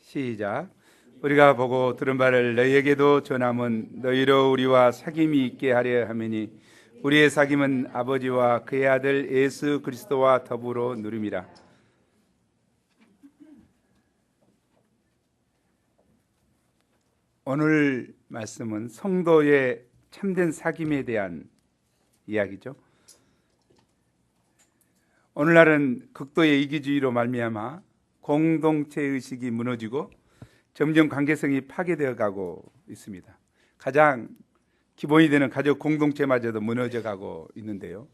시작. 우리가 보고 들은 바를 너희에게도 전함은 너희로 우리와 사귐이 있게 하려 함이니 우리의 사귐은 아버지와 그의 아들 예수 그리스도와 더불어 누림이라. 오늘 말씀은 성도의 참된 사귐에 대한 이야기죠. 오늘날은 극도의 이기주의로 말미암아 공동체 의식이 무너지고 점점 관계성이 파괴되어 가고 있습니다. 가장 기본이 되는 가족 공동체마저도 무너져 가고 있는데요.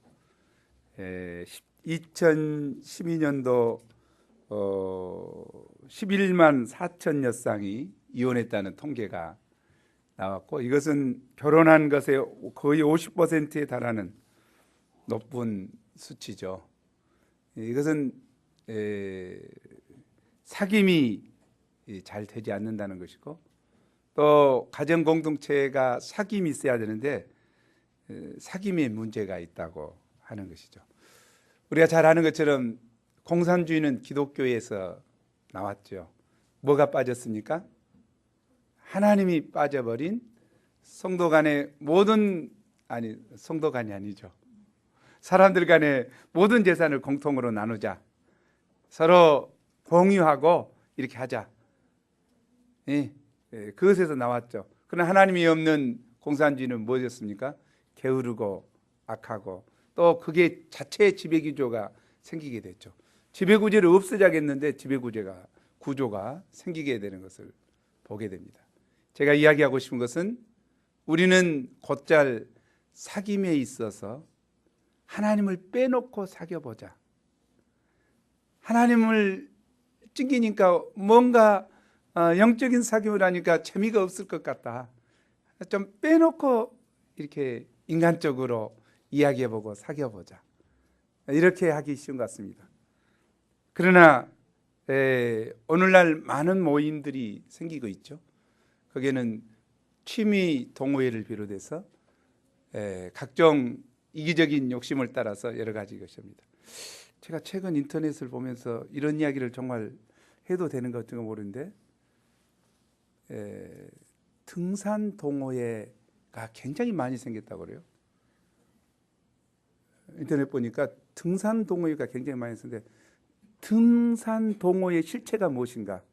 2012년도 11만 4천여 쌍이 이혼했다는 통계가 나왔고, 이것은 결혼한 것의 거의 50%에 달하는 높은 수치죠. 이것은 사귐이 잘 되지 않는다는 것이고, 또 가정 공동체가 사귐이 있어야 되는데 사귐에 문제가 있다고 하는 것이죠. 우리가 잘 아는 것처럼 공산주의는 기독교에서 나왔죠. 뭐가 빠졌습니까? 하나님이 빠져버린 성도 간의 성도 간이 아니죠. 사람들 간의 모든 재산을 공통으로 나누자, 서로 공유하고 이렇게 하자. 그것에서 나왔죠. 그러나 하나님이 없는 공산주의는 무엇이었습니까? 게으르고 악하고, 또 그게 자체의 지배구조가 생기게 됐죠. 지배구조를 없애자겠는데 구조가 생기게 되는 것을 보게 됩니다. 제가 이야기하고 싶은 것은, 우리는 곧잘 사귐에 있어서 하나님을 빼놓고 사귀어보자. 하나님을 찡기니까 뭔가 영적인 사귐을 하니까 재미가 없을 것 같다. 좀 빼놓고 이렇게 인간적으로 이야기해보고 사귀어보자. 이렇게 하기 쉬운 것 같습니다. 그러나 오늘날 많은 모임들이 생기고 있죠. 거기에는 취미 동호회를 비롯해서 각종 이기적인 욕심을 따라서 여러 가지 것입니다. 제가 최근 인터넷을 보면서 이런 이야기를 정말 해도 되는 것 같은 거 모르는데, 등산 동호회가 굉장히 많이 생겼다고 그래요. 인터넷 보니까 등산 동호회가 굉장히 많이 생겼는데, 등산 동호회의 실체가 무엇인가?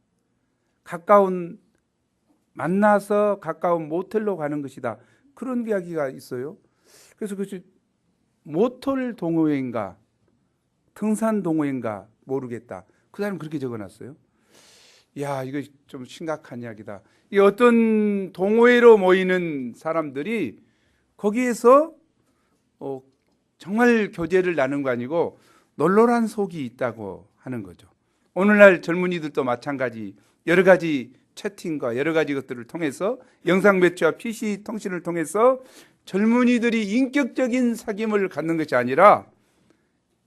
만나서 가까운 모텔로 가는 것이다. 그런 이야기가 있어요. 그래서 그것이 모텔 동호회인가 등산 동호회인가 모르겠다. 그 사람은 그렇게 적어놨어요. 이야, 이거 좀 심각한 이야기다. 이 어떤 동호회로 모이는 사람들이 거기에서 정말 교제를 나누는 거 아니고 널널한 속이 있다고 하는 거죠. 오늘날 젊은이들도 마찬가지, 여러 가지 채팅과 여러 가지 것들을 통해서, 영상 매체와 PC 통신을 통해서 젊은이들이 인격적인 사귐을 갖는 것이 아니라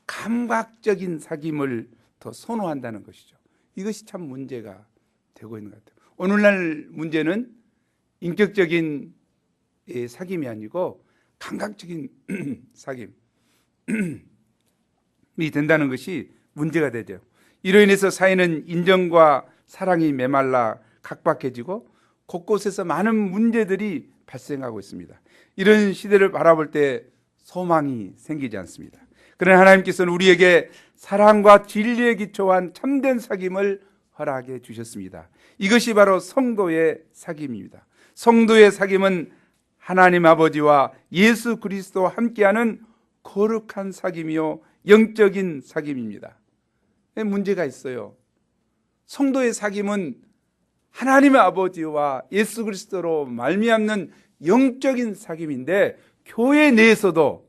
감각적인 사귐을 더 선호한다는 것이죠. 이것이 참 문제가 되고 있는 것 같아요. 오늘날 문제는 인격적인 사귐이 아니고 감각적인 사귐이 된다는 것이 문제가 되죠. 이로 인해서 사회는 인정과 사랑이 메말라 각박해지고 곳곳에서 많은 문제들이 발생하고 있습니다. 이런 시대를 바라볼 때 소망이 생기지 않습니다. 그러나 하나님께서는 우리에게 사랑과 진리에 기초한 참된 사귐을 허락해 주셨습니다. 이것이 바로 성도의 사귐입니다. 성도의 사귐은 하나님 아버지와 예수 그리스도와 함께하는 거룩한 사귐이요 영적인 사귐입니다. 문제가 있어요. 성도의 사귐은 하나님의 아버지와 예수 그리스도로 말미암는 영적인 사귐인데, 교회 내에서도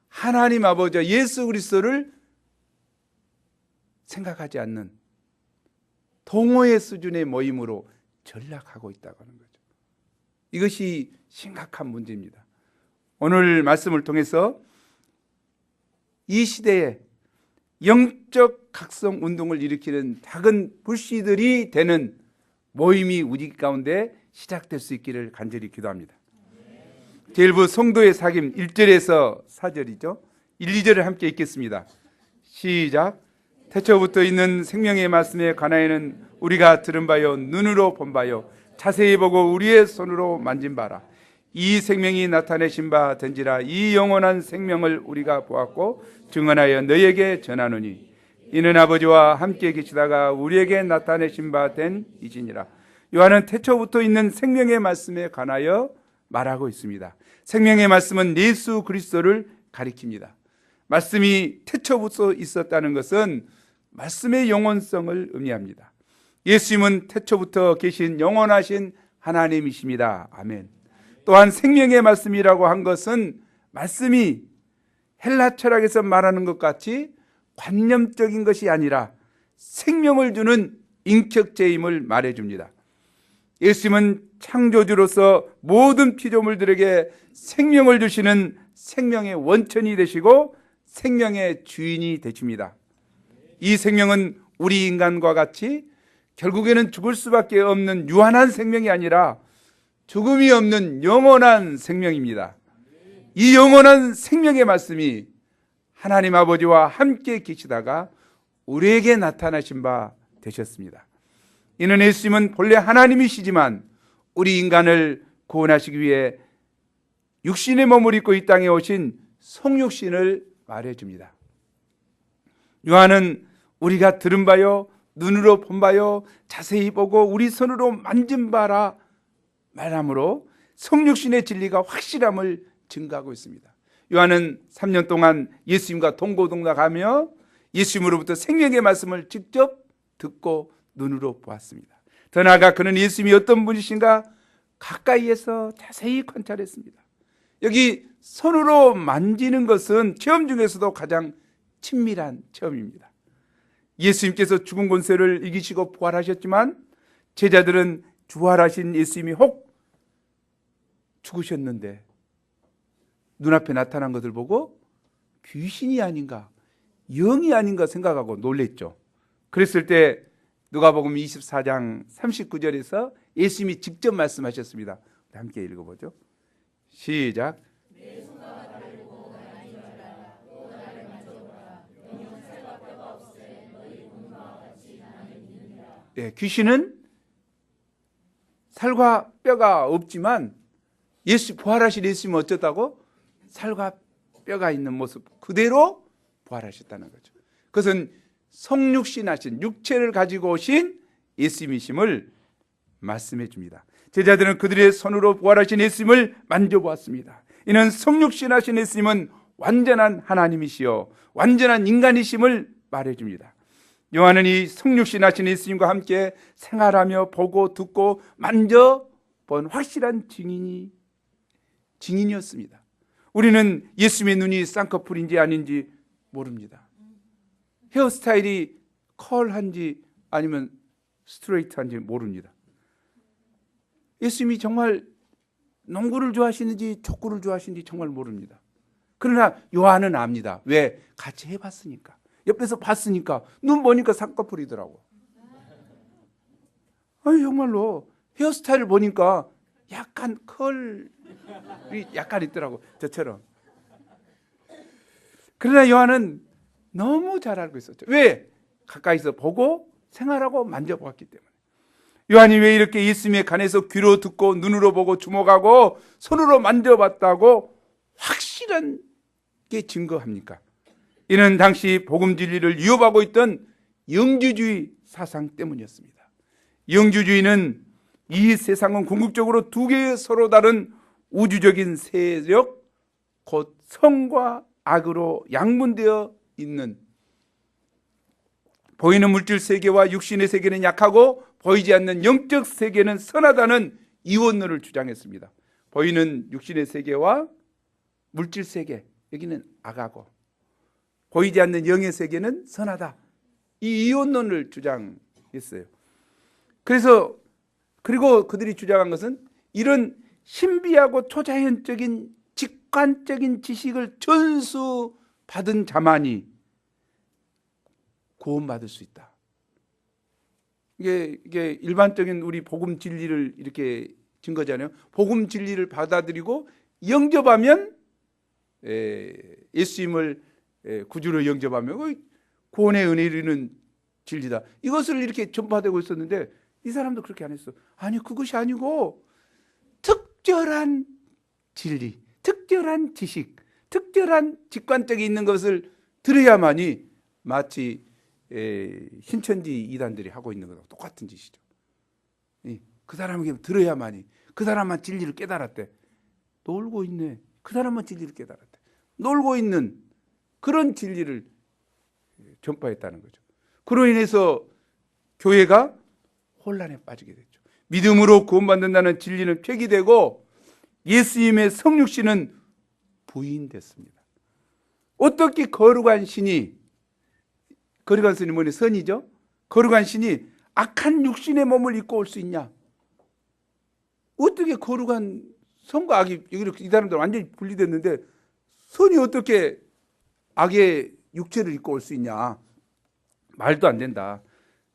하나님 아버지와 예수 그리스도를 생각하지 않는 동호회 수준의 모임으로 전락하고 있다고 하는 거죠. 이것이 심각한 문제입니다. 오늘 말씀을 통해서 이 시대에 영적 각성 운동을 일으키는 작은 불씨들이 되는 모임이 우리 가운데 시작될 수 있기를 간절히 기도합니다. 제1부 성도의 사귐 1절에서 4절이죠. 1, 2절을 함께 읽겠습니다. 시작. 태초부터 있는 생명의 말씀에 관하여는 우리가 들은 바요 눈으로 본 바요 자세히 보고 우리의 손으로 만진 바라. 이 생명이 나타내신 바 된지라. 이 영원한 생명을 우리가 보았고 증언하여 너희에게 전하노니 이는 아버지와 함께 계시다가 우리에게 나타내신 바 된 이지니라. 요한은 태초부터 있는 생명의 말씀에 관하여 말하고 있습니다. 생명의 말씀은 예수 그리스도를 가리킵니다. 말씀이 태초부터 있었다는 것은 말씀의 영원성을 의미합니다. 예수님은 태초부터 계신 영원하신 하나님이십니다. 아멘. 또한 생명의 말씀이라고 한 것은 말씀이 헬라 철학에서 말하는 것 같이 관념적인 것이 아니라 생명을 주는 인격체임을 말해줍니다. 예수님은 창조주로서 모든 피조물들에게 생명을 주시는 생명의 원천이 되시고 생명의 주인이 되십니다. 이 생명은 우리 인간과 같이 결국에는 죽을 수밖에 없는 유한한 생명이 아니라 죽음이 없는 영원한 생명입니다. 이 영원한 생명의 말씀이 하나님 아버지와 함께 계시다가 우리에게 나타나신 바 되셨습니다. 이는 예수님은 본래 하나님이시지만 우리 인간을 구원하시기 위해 육신의 몸을 입고 이 땅에 오신 성육신을 말해줍니다. 요한은 우리가 들은 바요 눈으로 본 바요 자세히 보고 우리 손으로 만진 바라 말함으로 성육신의 진리가 확실함을 증거하고 있습니다. 요한은 3년 동안 예수님과 동고동락하며 예수님으로부터 생명의 말씀을 직접 듣고 눈으로 보았습니다. 더 나아가 그는 예수님이 어떤 분이신가 가까이에서 자세히 관찰했습니다. 여기 손으로 만지는 것은 체험 중에서도 가장 친밀한 체험입니다. 예수님께서 죽은 권세를 이기시고 부활하셨지만 제자들은 부활하신 예수님이 혹 죽으셨는데 눈앞에 나타난 것을 보고 귀신이 아닌가 영이 아닌가 생각하고 놀랬죠. 그랬을 때 누가복음 24장 39절에서 예수님이 직접 말씀하셨습니다. 함께 읽어보죠. 시작. 예, 귀신은 살과 뼈가 없지만 부활하신 예수님은 어쩌다고? 살과 뼈가 있는 모습 그대로 부활하셨다는 거죠. 그것은 성육신하신 육체를 가지고 오신 예수님이심을 말씀해 줍니다. 제자들은 그들의 손으로 부활하신 예수님을 만져보았습니다. 이는 성육신하신 예수님은 완전한 하나님이시요 완전한 인간이심을 말해 줍니다. 요한은 이 성육신하신 예수님과 함께 생활하며 보고 듣고 만져본 확실한 증인이었습니다. 우리는 예수님의 눈이 쌍꺼풀인지 아닌지 모릅니다. 헤어스타일이 컬한지 아니면 스트레이트한지 모릅니다. 예수님이 정말 농구를 좋아하시는지 족구를 좋아하시는지 정말 모릅니다. 그러나 요한은 압니다. 왜? 같이 해봤으니까. 옆에서 봤으니까. 눈 보니까 쌍꺼풀이더라고. 아니 정말로 헤어스타일을 보니까 약간 컬이 약간 있더라고. 저처럼. 그러나 요한은 너무 잘 알고 있었죠. 왜? 가까이서 보고 생활하고 만져보았기 때문에. 요한이 왜 이렇게 예수님의 간에서 귀로 듣고 눈으로 보고 주목하고 손으로 만져봤다고 확실한 게 증거합니까? 이는 당시 복음 진리를 위협하고 있던 영주주의 사상 때문이었습니다. 영주주의는 이 세상은 궁극적으로 두 개의 서로 다른 우주적인 세력 곧 성과 악으로 양분되어 있는 보이는 물질 세계와 육신의 세계는 약하고 보이지 않는 영적 세계는 선하다는 이원론을 주장했습니다. 보이는 육신의 세계와 물질 세계 여기는 악하고 보이지 않는 영의 세계는 선하다. 이 이원론을 주장했어요. 그리고 그들이 주장한 것은 이런 신비하고 초자연적인 직관적인 지식을 전수받은 자만이 구원받을 수 있다. 이게 일반적인 우리 복음 진리를 이렇게 증거잖아요. 복음 진리를 받아들이고 영접하면 예수님을 구주로 영접하면 구원의 은혜를 이루는 진리다. 이것을 이렇게 전파되고 있었는데 이 사람도 그렇게 안 했어. 아니, 그것이 아니고 특별한 진리, 특별한 지식, 특별한 직관적이 있는 것을 들어야만이 마치 신천지 이단들이 하고 있는 것과 똑같은 짓이죠. 그 사람에게 들어야만이, 그 사람만 진리를 깨달았대. 놀고 있네. 그 사람만 진리를 깨달았대. 놀고 있는 그런 진리를 전파했다는 거죠. 그로 인해서 교회가 혼란에 빠지게 됐죠. 믿음으로 구원받는다는 진리는 폐기되고 예수님의 성육신은 부인됐습니다. 어떻게 거룩한 신이, 거룩한 신이 뭐냐? 선이죠. 거룩한 신이 악한 육신의 몸을 입고 올 수 있냐? 어떻게 거룩한 선과 악이, 이 사람들 완전히 분리됐는데 선이 어떻게 악의 육체를 입고 올 수 있냐? 말도 안 된다.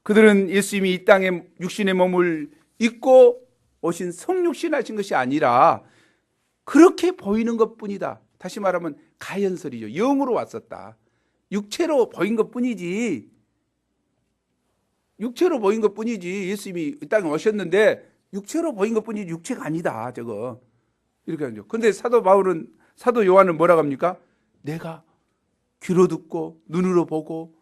그들은 예수님이 이 땅에 육신의 몸을 입고 오신 성육신 하신 것이 아니라 그렇게 보이는 것뿐이다. 다시 말하면 가연설이죠. 영으로 왔었다. 육체로 보인 것뿐이지. 육체로 보인 것뿐이지. 예수님이 이 땅에 오셨는데 육체로 보인 것뿐이지 육체가 아니다. 저거 이렇게 하죠. 그런데 사도 요한은 뭐라고 합니까? 내가 귀로 듣고 눈으로 보고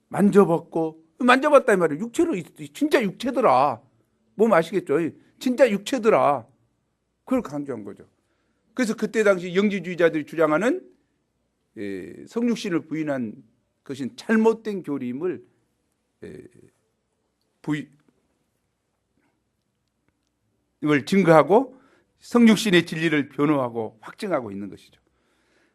만져봤고, 만져봤다 이 말이에요. 육체로, 진짜 육체더라. 몸 아시겠죠? 진짜 육체더라. 그걸 강조한 거죠. 그래서 그때 당시 영지주의자들이 주장하는 성육신을 부인한 것은 잘못된 교리임을 이걸 증거하고 성육신의 진리를 변호하고 확증하고 있는 것이죠.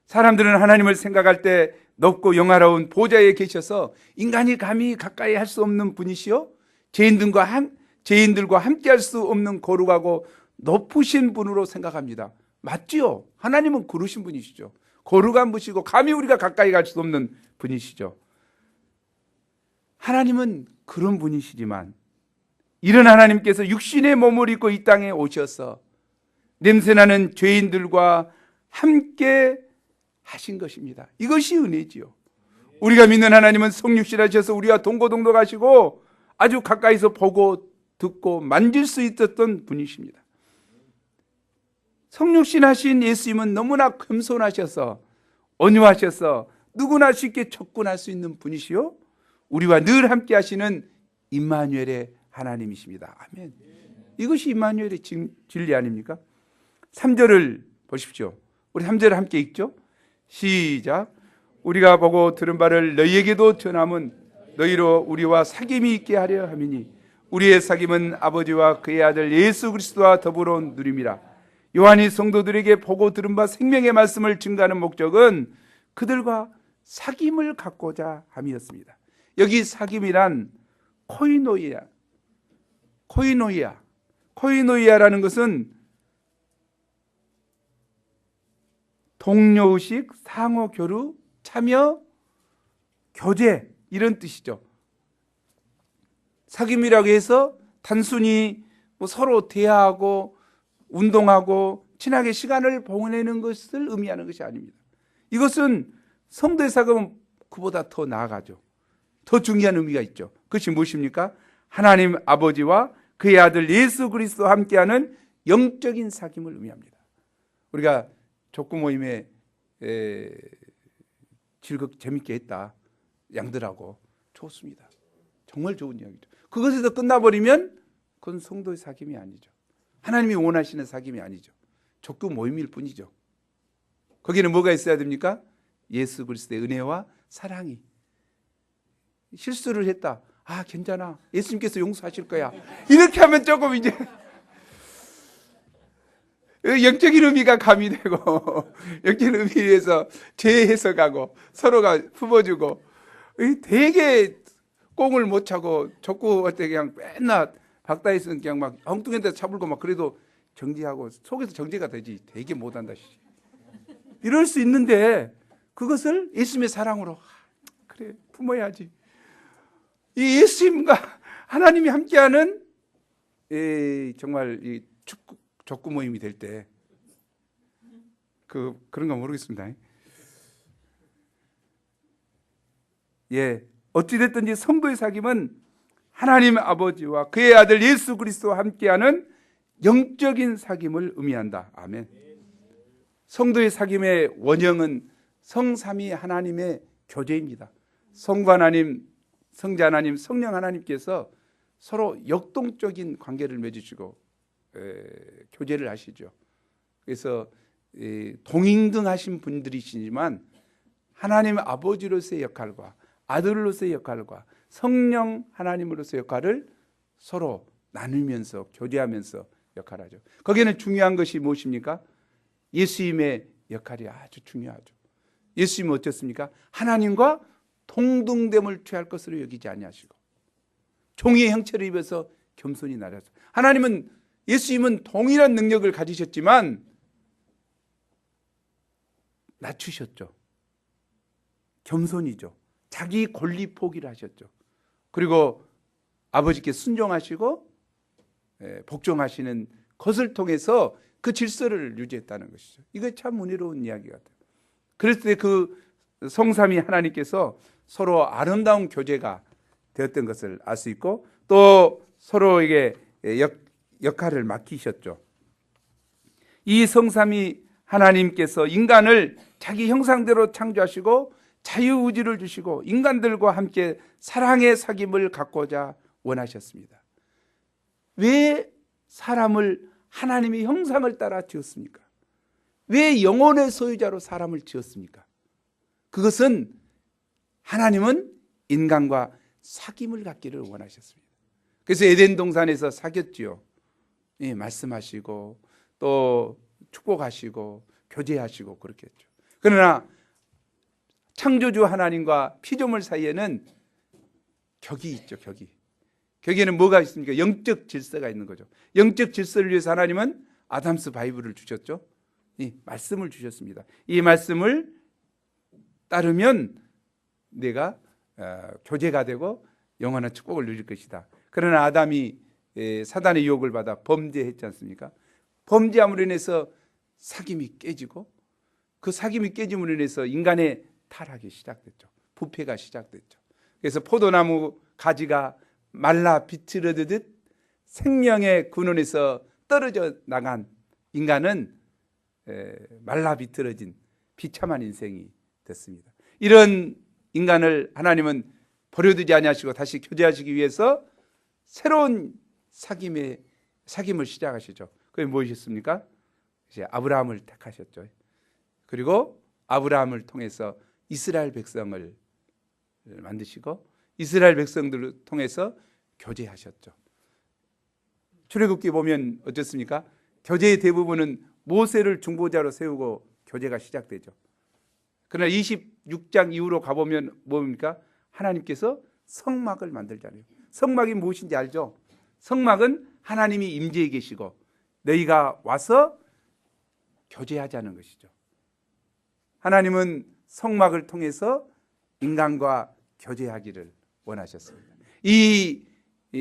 사람들은 하나님을 생각할 때 높고 영화로운 보좌에 계셔서 인간이 감히 가까이 할 수 없는 분이시요 죄인들과 함께 할 수 없는 거룩하고 높으신 분으로 생각합니다. 맞지요? 하나님은 그러신 분이시죠. 거룩한 분이시고 감히 우리가 가까이 갈 수 없는 분이시죠. 하나님은 그런 분이시지만 이런 하나님께서 육신의 몸을 입고 이 땅에 오셔서 냄새나는 죄인들과 함께 하신 것입니다. 이것이 은혜지요. 우리가 믿는 하나님은 성육신 하셔서 우리와 동고동락하시고 아주 가까이서 보고 듣고 만질 수 있었던 분이십니다. 성육신 하신 예수님은 너무나 겸손하셔서 온유하셔서 누구나 쉽게 접근할 수 있는 분이시요 우리와 늘 함께 하시는 임마누엘의 하나님이십니다. 아멘. 이것이 임마누엘의 진리 아닙니까? 3절을 보십시오. 우리 3절을 함께 읽죠. 시작. 우리가 보고 들은 바를 너희에게도 전함은 너희로 우리와 사귐이 있게 하려 함이니 우리의 사귐은 아버지와 그의 아들 예수 그리스도와 더불어 누림이라. 요한이 성도들에게 보고 들은 바 생명의 말씀을 증거하는 목적은 그들과 사귐을 갖고자 함이었습니다. 여기 사귐이란 코이노이아라는 것은 동료의식, 상호 교류, 참여, 교제 이런 뜻이죠. 사귐이라고 해서 단순히 서로 대화하고 운동하고 친하게 시간을 보내는 것을 의미하는 것이 아닙니다. 이것은 성도의 사귐은 그보다 더 나아가죠. 더 중요한 의미가 있죠. 그것이 무엇입니까? 하나님 아버지와 그의 아들 예수 그리스도와 함께하는 영적인 사귐을 의미합니다. 우리가 족구 모임에 즐겁게 재밌게 했다. 양들하고 좋습니다. 정말 좋은 이야기죠. 그것에서 끝나버리면 그건 성도의 사귐이 아니죠. 하나님이 원하시는 사귐이 아니죠. 족구 모임일 뿐이죠. 거기는 뭐가 있어야 됩니까? 예수 그리스도의 은혜와 사랑이. 실수를 했다. 아, 괜찮아. 예수님께서 용서하실 거야. 이렇게 하면 조금 이제 영적인 의미가 가미되고 영적인 의미에서 재해석하고 서로가 품어주고 되게 꽁을 못 차고 족구할 때 그냥 맨날 박다이슨 그냥 막 엉뚱한 데서 차불고 막 그래도 정지하고 속에서 정지가 되지 되게 못한다. 이럴 수 있는데 그것을 예수님의 사랑으로 그래 품어야지. 이 예수님과 하나님이 함께하는 정말 이 족구 모임이 될 때 그런가 모르겠습니다. 어찌됐든지 성도의 사귐은 하나님 아버지와 그의 아들 예수 그리스도와 함께하는 영적인 사귐을 의미한다. 아멘. 성도의 사귐의 원형은 성삼위 하나님의 교제입니다. 성부 하나님, 성자 하나님, 성령 하나님께서 서로 역동적인 관계를 맺으시고 교제를 하시죠. 그래서 동행등하신 분들이시지만 하나님 아버지로서의 역할과 아들로서의 역할과 성령 하나님으로서의 역할을 서로 나누면서 교제하면서 역할하죠. 거기에는 중요한 것이 무엇입니까? 예수님의 역할이 아주 중요하죠. 예수님은 어떻습니까? 하나님과 동등됨을 취할 것으로 여기지 아니하시고 종의 형체를 입어서 겸손히 나아졌어요. 예수님은 동일한 능력을 가지셨지만 낮추셨죠. 겸손이죠. 자기 권리 포기를 하셨죠. 그리고 아버지께 순종하시고 복종하시는 것을 통해서 그 질서를 유지했다는 것이죠. 이거 참 은혜로운 이야기 같아요. 그랬을 때 그 성삼위 하나님께서 서로 아름다운 교제가 되었던 것을 알 수 있고 또 서로에게 역할을 맡기셨죠. 이 성삼위 하나님께서 인간을 자기 형상대로 창조하시고 자유의지를 주시고 인간들과 함께 사랑의 사귐을 갖고자 원하셨습니다. 왜 사람을 하나님의 형상을 따라 지었습니까? 왜 영혼의 소유자로 사람을 지었습니까? 그것은 하나님은 인간과 사귐을 갖기를 원하셨습니다. 그래서 에덴 동산에서 사귀었지요. 말씀하시고 또 축복하시고 교제하시고 그렇게 했죠. 그러나 창조주 하나님과 피조물 사이에는 격이 있죠. 격에는 뭐가 있습니까? 영적 질서가 있는 거죠. 영적 질서를 위해서 하나님은 아담스 바이블을 주셨죠. 이 말씀을 주셨습니다. 이 말씀을 따르면 내가 교제가 되고 영원한 축복을 누릴 것이다. 그러나 아담이 사단의 유혹을 받아 범죄했지 않습니까? 범죄함으로 인해서 사귐이 깨지고 그 사귐이 깨짐으로 인해서 인간의 타락이 시작됐죠. 부패가 시작됐죠. 그래서 포도나무 가지가 말라 비틀어지듯 생명의 근원에서 떨어져 나간 인간은 말라 비틀어진 비참한 인생이 됐습니다. 이런 인간을 하나님은 버려두지 아니하시고 다시 교제하시기 위해서 새로운 사귐을 시작하시죠. 그게 무엇이었습니까? 이제 아브라함을 택하셨죠. 그리고 아브라함을 통해서 이스라엘 백성을 만드시고 이스라엘 백성들을 통해서 교제하셨죠. 출애굽기 보면 어떻습니까? 교제의 대부분은 모세를 중보자로 세우고 교제가 시작되죠. 그러나 26장 이후로 가보면 뭡니까? 하나님께서 성막을 만들잖아요. 성막이 무엇인지 알죠? 성막은 하나님이 임재해 계시고 너희가 와서 교제하자는 것이죠. 하나님은 성막을 통해서 인간과 교제하기를 원하셨습니다. 이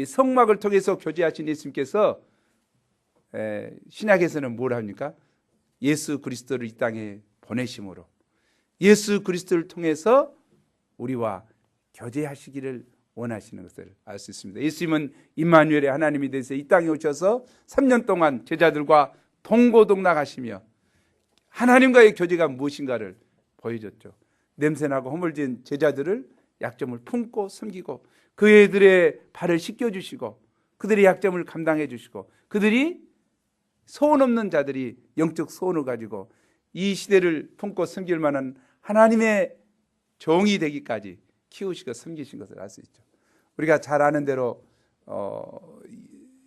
성막을 통해서 교제하신 예수님께서 신약에서는 뭘 합니까? 예수 그리스도를 이 땅에 보내심으로 예수 그리스도를 통해서 우리와 교제하시기를 원하시는 것을 알 수 있습니다. 예수님은 임마누엘의 하나님이 되셔서 이 땅에 오셔서 3년 동안 제자들과 동고동락하시며 하나님과의 교제가 무엇인가를 보여줬죠. 냄새나고 허물진 제자들을 약점을 품고 섬기고 그들의 발을 씻겨주시고 그들의 약점을 감당해 주시고 그들이 소원 없는 자들이 영적 소원을 가지고 이 시대를 품고 섬길 만한 하나님의 종이 되기까지 키우시고 섬기신 것을 알 수 있죠. 우리가 잘 아는 대로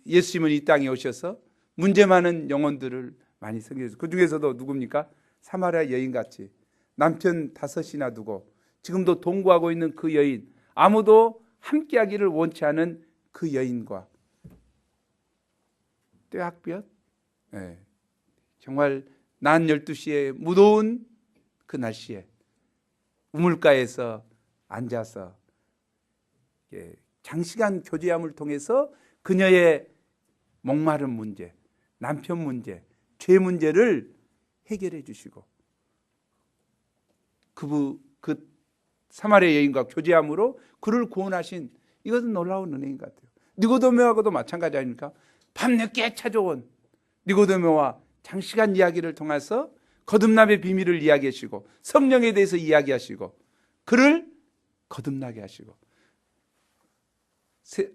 예수님은 이 땅에 오셔서 문제 많은 영혼들을 많이 섬기셨어요. 그 중에서도 누굽니까? 사마리아 여인같이 남편 5이나 두고 지금도 동거하고 있는 그 여인, 아무도 함께하기를 원치 않은 그 여인과 떼학볕, 정말 낮 12시에 무더운 그 날씨에 우물가에서 앉아서 장시간 교제함을 통해서 그녀의 목마른 문제, 남편 문제, 죄 문제를 해결해 주시고 그 사마리아 여인과 교제함으로 그를 구원하신, 이것은 놀라운 은혜인 것 같아요. 니고데모하고도 마찬가지 아닙니까? 밤늦게 찾아온 니고데모와 장시간 이야기를 통해서 거듭남의 비밀을 이야기하시고 성령에 대해서 이야기하시고 그를 거듭나게 하시고,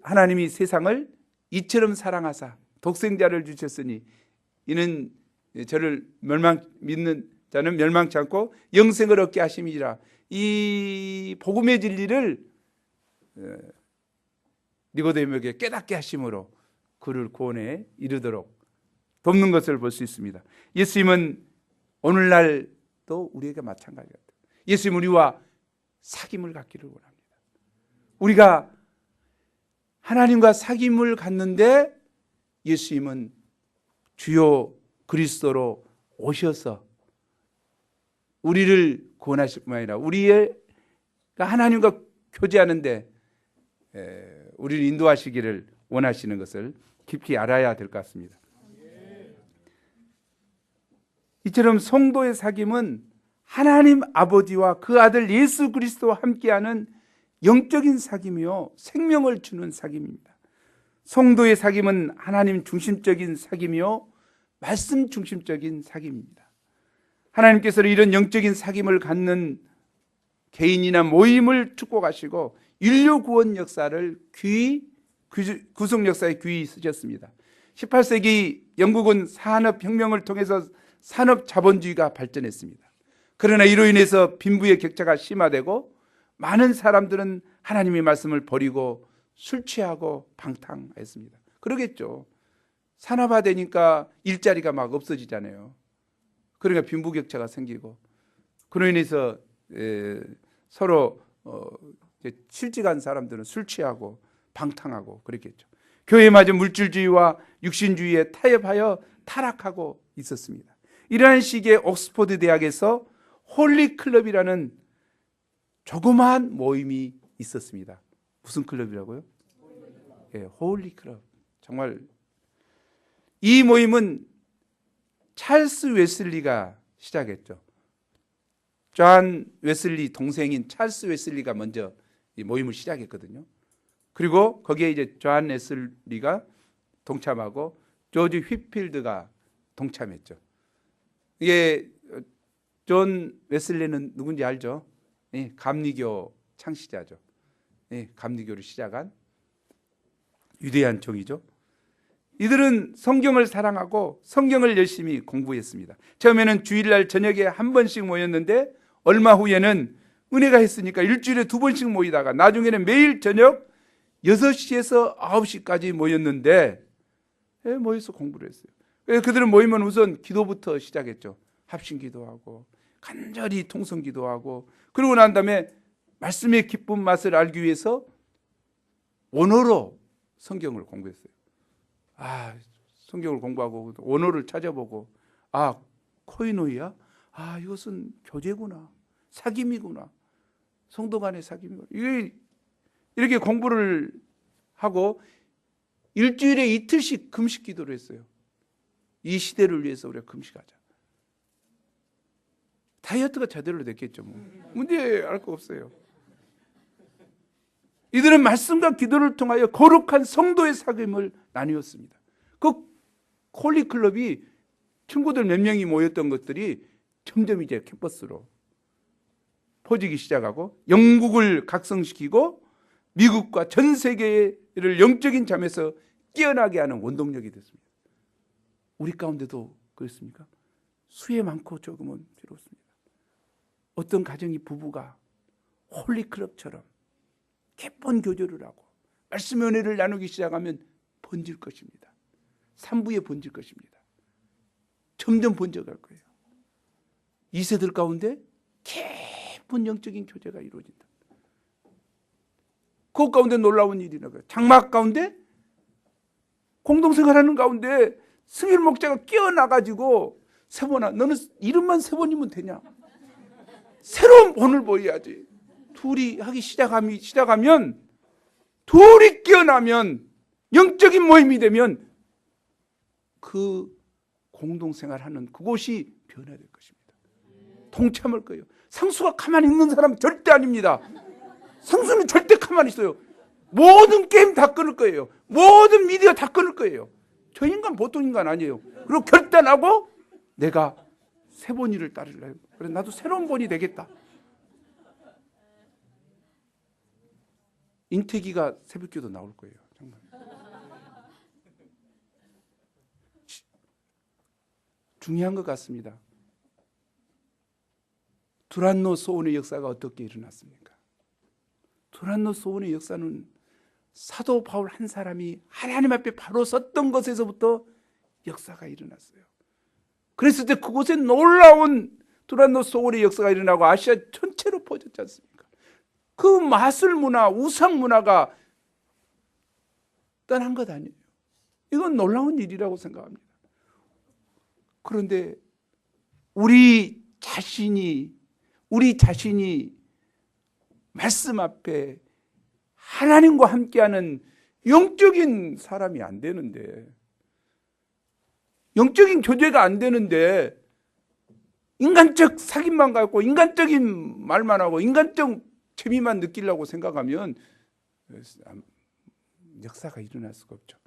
하나님이 세상을 이처럼 사랑하사 독생자를 주셨으니 이는 저를 믿는 자는 멸망치 않고 영생을 얻게 하심이라. 이 복음의 진리를 니고데모에게 깨닫게 하심으로 그를 구원에 이르도록 돕는 것을 볼 수 있습니다. 예수님은 오늘날도 우리에게 마찬가지입니다. 예수님 우리와 사귐을 갖기를 원합니다. 우리가 하나님과 사귐을 갖는데 예수님은 주요 그리스도로 오셔서 우리를 구원하실 뿐만 아니라 우리가 하나님과 교제하는데 우리를 인도하시기를 원하시는 것을 깊이 알아야 될 것 같습니다. 이처럼 성도의 사귐은 하나님 아버지와 그 아들 예수 그리스도와 함께하는 영적인 사귐이요 생명을 주는 사귐입니다. 성도의 사귐은 하나님 중심적인 사귐이요 말씀 중심적인 사귐입니다. 하나님께서는 이런 영적인 사귐을 갖는 개인이나 모임을 축복하시고 인류 구원 역사를 구속 역사에 귀히 쓰셨습니다. 18세기 영국은 산업혁명을 통해서 산업자본주의가 발전했습니다. 그러나 이로 인해서 빈부의 격차가 심화되고 많은 사람들은 하나님의 말씀을 버리고 술 취하고 방탕했습니다. 그러겠죠. 산업화되니까 일자리가 막 없어지잖아요. 그러니까 빈부격차가 생기고 그로 인해서 서로 실직한 사람들은 술 취하고 방탕하고 그랬겠죠. 교회에 맞은 물질주의와 육신주의에 타협하여 타락하고 있었습니다. 이러한 시기에 옥스퍼드 대학에서 홀리클럽이라는 조그마한 모임이 있었습니다. 무슨 클럽이라고요? 홀리클럽. 정말 이 모임은 찰스 웨슬리가 시작했죠. 존 웨슬리 동생인 찰스 웨슬리가 먼저 이 모임을 시작했거든요. 그리고 거기에 이제 존 웨슬리가 동참하고 조지 휘필드가 동참했죠. 이게 존 웨슬리는 누군지 알죠? 감리교 창시자죠. 감리교를 시작한 위대한 종이죠. 이들은 성경을 사랑하고 성경을 열심히 공부했습니다. 처음에는 주일날 저녁에 한 번씩 모였는데 얼마 후에는 은혜가 있으니까 일주일에 2번씩 모이다가 나중에는 매일 저녁 6시에서 9시까지 모였는데 모여서 공부를 했어요. 그들은 모이면 우선 기도부터 시작했죠. 합심기도하고 간절히 통성기도하고 그러고 난 다음에 말씀의 기쁜 맛을 알기 위해서 원어로 성경을 공부했어요. 성경을 공부하고 원어를 찾아보고 코이노이야? 이것은 교제구나. 사귐이구나. 성도 간의 사귐이구나. 이렇게 공부를 하고 일주일에 이틀씩 금식 기도를 했어요. 이 시대를 위해서 우리가 금식하자. 다이어트가 제대로 됐겠죠. 문제할 거 없어요. 이들은 말씀과 기도를 통하여 거룩한 성도의 사귐을 나누었습니다. 그 홀리클럽이 친구들 몇 명이 모였던 것들이 점점 이제 캠퍼스로 퍼지기 시작하고 영국을 각성시키고 미국과 전 세계를 영적인 잠에서 깨어나게 하는 원동력이 됐습니다. 우리 가운데도 그렇습니까? 수에 많고 적으면 괴롭습니다. 어떤 가정이 부부가 홀리클럽처럼 깊은 교제를 하고 말씀의 은혜를 나누기 시작하면 번질 것입니다. 산부에 번질 것입니다. 점점 번져갈 거예요. 2세들 가운데 깊은 영적인 교제가 이루어진다. 그 가운데 놀라운 일이 나가요. 장막 가운데 공동생활하는 가운데 승일 목자가 깨어나가지고 세번아 너는 이름만 3번이면 되냐? 새로운 본을 보여야지. 둘이 하기 시작하면 둘이 깨어나면 영적인 모임이 되면 그 공동생활하는 그곳이 변화될 것입니다. 동참할 거예요. 상수가 가만히 있는 사람 절대 아닙니다. 상수는 절대 가만히 있어요. 모든 게임 다 끊을 거예요. 모든 미디어 다 끊을 거예요. 저 인간 보통 인간 아니에요. 그리고 결단하고 내가 새 본의를 따르려고. 그래, 나도 새로운 본이 되겠다. 인태기가 새벽기도 나올 거예요. 정말. 중요한 것 같습니다. 두란노 소원의 역사가 어떻게 일어났습니까? 두란노 소원의 역사는 사도 바울 한 사람이 하나님 앞에 바로 섰던 것에서부터 역사가 일어났어요. 그랬을 때 그곳에 놀라운 두란노 소원의 역사가 일어나고 아시아 전체로 퍼졌지 않습니까? 그 마술 문화, 우상 문화가 떠난 것 아니에요. 이건 놀라운 일이라고 생각합니다. 그런데 우리 자신이 말씀 앞에 하나님과 함께하는 영적인 사람이 안 되는데, 영적인 교제가 안 되는데 인간적 사귐만 갖고 인간적인 말만 하고 인간적 재미만 느끼려고 생각하면 역사가 일어날 수가 없죠.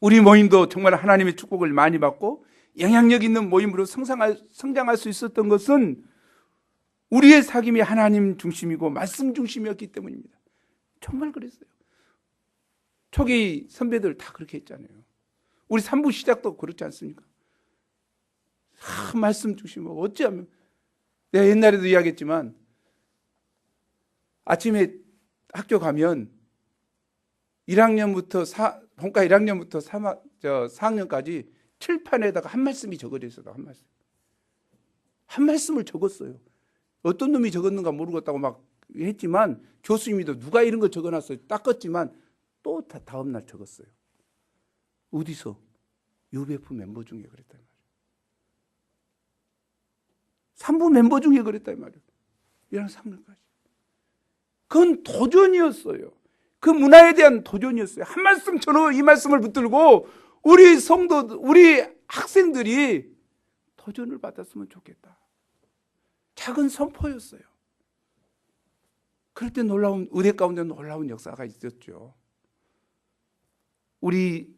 우리 모임도 정말 하나님의 축복을 많이 받고 영향력 있는 모임으로 성장할 수 있었던 것은 우리의 사귐이 하나님 중심이고 말씀 중심이었기 때문입니다. 정말 그랬어요. 초기 선배들 다 그렇게 했잖아요. 우리 3부 시작도 그렇지 않습니까? 말씀 중심이고 어찌하면 내가 옛날에도 이야기했지만 아침에 학교 가면 1학년부터 본과 1학년부터 4학년까지 칠판에다가 한 말씀이 적어져 있어요. 한 말씀을 적었어요. 어떤 놈이 적었는가 모르겠다고 막 했지만 교수님이도 누가 이런 걸 적어놨어요. 닦았지만 또 다음 날 적었어요. 어디서? UBF 멤버 중에 그랬단 말이에요. 3부 멤버 중에 그랬단 말이에요. 1학 3년까지. 그건 도전이었어요. 그 문화에 대한 도전이었어요. 한 말씀 저는 이 말씀을 붙들고 우리 성도, 우리 학생들이 도전을 받았으면 좋겠다. 작은 선포였어요. 그럴 때 놀라운, 의대 가운데 놀라운 역사가 있었죠. 우리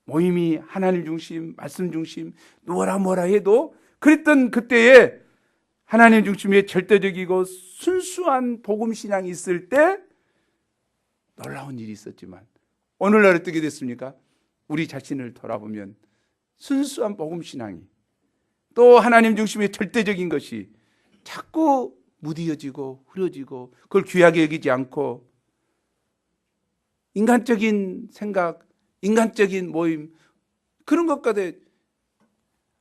모임이 하나님 중심, 말씀 중심, 뭐라 해도 그랬던 그때에 하나님 중심의 절대적이고 순수한 복음 신앙이 있을 때 놀라운 일이 있었지만 오늘날 어떻게 됐습니까? 우리 자신을 돌아보면 순수한 복음 신앙이 또 하나님 중심의 절대적인 것이 자꾸 무디어지고 흐려지고 그걸 귀하게 여기지 않고 인간적인 생각, 인간적인 모임 그런 것까지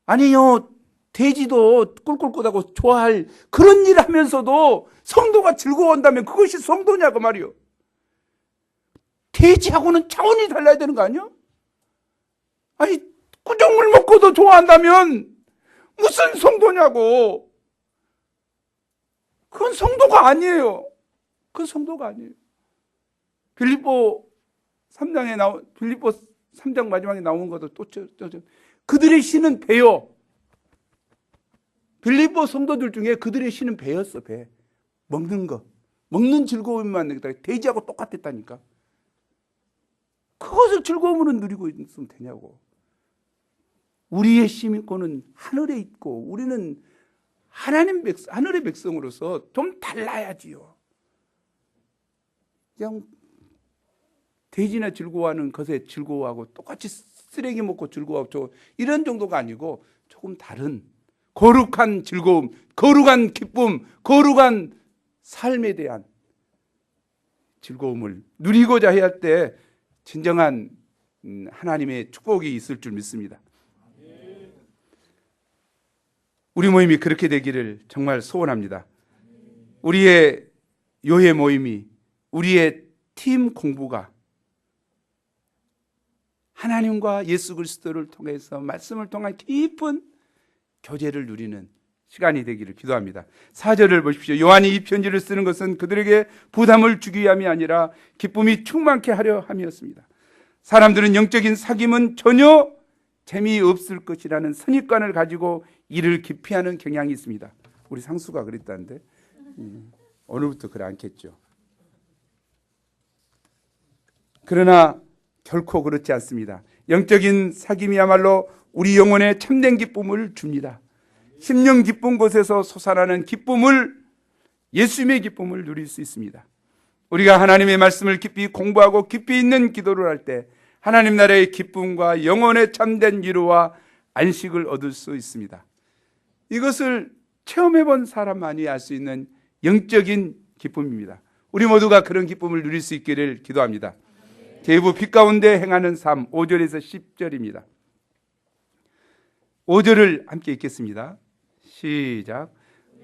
아니요 돼지도 꿀꿀꿀하고 좋아할 그런 일을 하면서도 성도가 즐거워한다면 그것이 성도냐고 말이요. 돼지하고는 차원이 달라야 되는 거 아니야? 아니 꾸정물 먹고도 좋아한다면 무슨 성도냐고. 그건 성도가 아니에요. 그건 성도가 아니에요. 빌립보 3장 마지막에 나온 것도 또 그들의 신은 배요. 빌립보 성도들 중에 그들의 신은 배였어. 배. 먹는 거. 먹는 즐거움만 내겠다. 돼지하고 똑같았다니까. 그것을 즐거움으로 누리고 있으면 되냐고. 우리의 시민권은 하늘에 있고 우리는 하늘의 백성으로서 좀 달라야지요. 그냥 돼지나 즐거워하는 것에 즐거워하고 똑같이 쓰레기 먹고 즐거워하고 이런 정도가 아니고 조금 다른 거룩한 즐거움, 거룩한 기쁨, 거룩한 삶에 대한 즐거움을 누리고자 해야 할 때 진정한 하나님의 축복이 있을 줄 믿습니다. 우리 모임이 그렇게 되기를 정말 소원합니다. 우리의 교회 모임이, 우리의 팀 공부가 하나님과 예수 그리스도를 통해서 말씀을 통한 깊은 교제를 누리는 시간이 되기를 기도합니다. 4절을 보십시오. 요한이 이 편지를 쓰는 것은 그들에게 부담을 주기 위함이 아니라 기쁨이 충만케 하려 함이었습니다. 사람들은 영적인 사귐은 전혀 재미없을 것이라는 선입관을 가지고 이를 기피하는 경향이 있습니다. 우리 상수가 그랬다는데 오늘부터 그래 않겠죠. 그러나 결코 그렇지 않습니다. 영적인 사귐이야말로 우리 영혼에 참된 기쁨을 줍니다. 심령 기쁜 곳에서 솟아나는 기쁨을, 예수님의 기쁨을 누릴 수 있습니다. 우리가 하나님의 말씀을 깊이 공부하고 깊이 있는 기도를 할 때 하나님 나라의 기쁨과 영혼의 참된 위로와 안식을 얻을 수 있습니다. 이것을 체험해본 사람만이 알 수 있는 영적인 기쁨입니다. 우리 모두가 그런 기쁨을 누릴 수 있기를 기도합니다. 계부 빛 가운데 행하는 삶, 5절에서 10절입니다. 5절을 함께 읽겠습니다. 시작.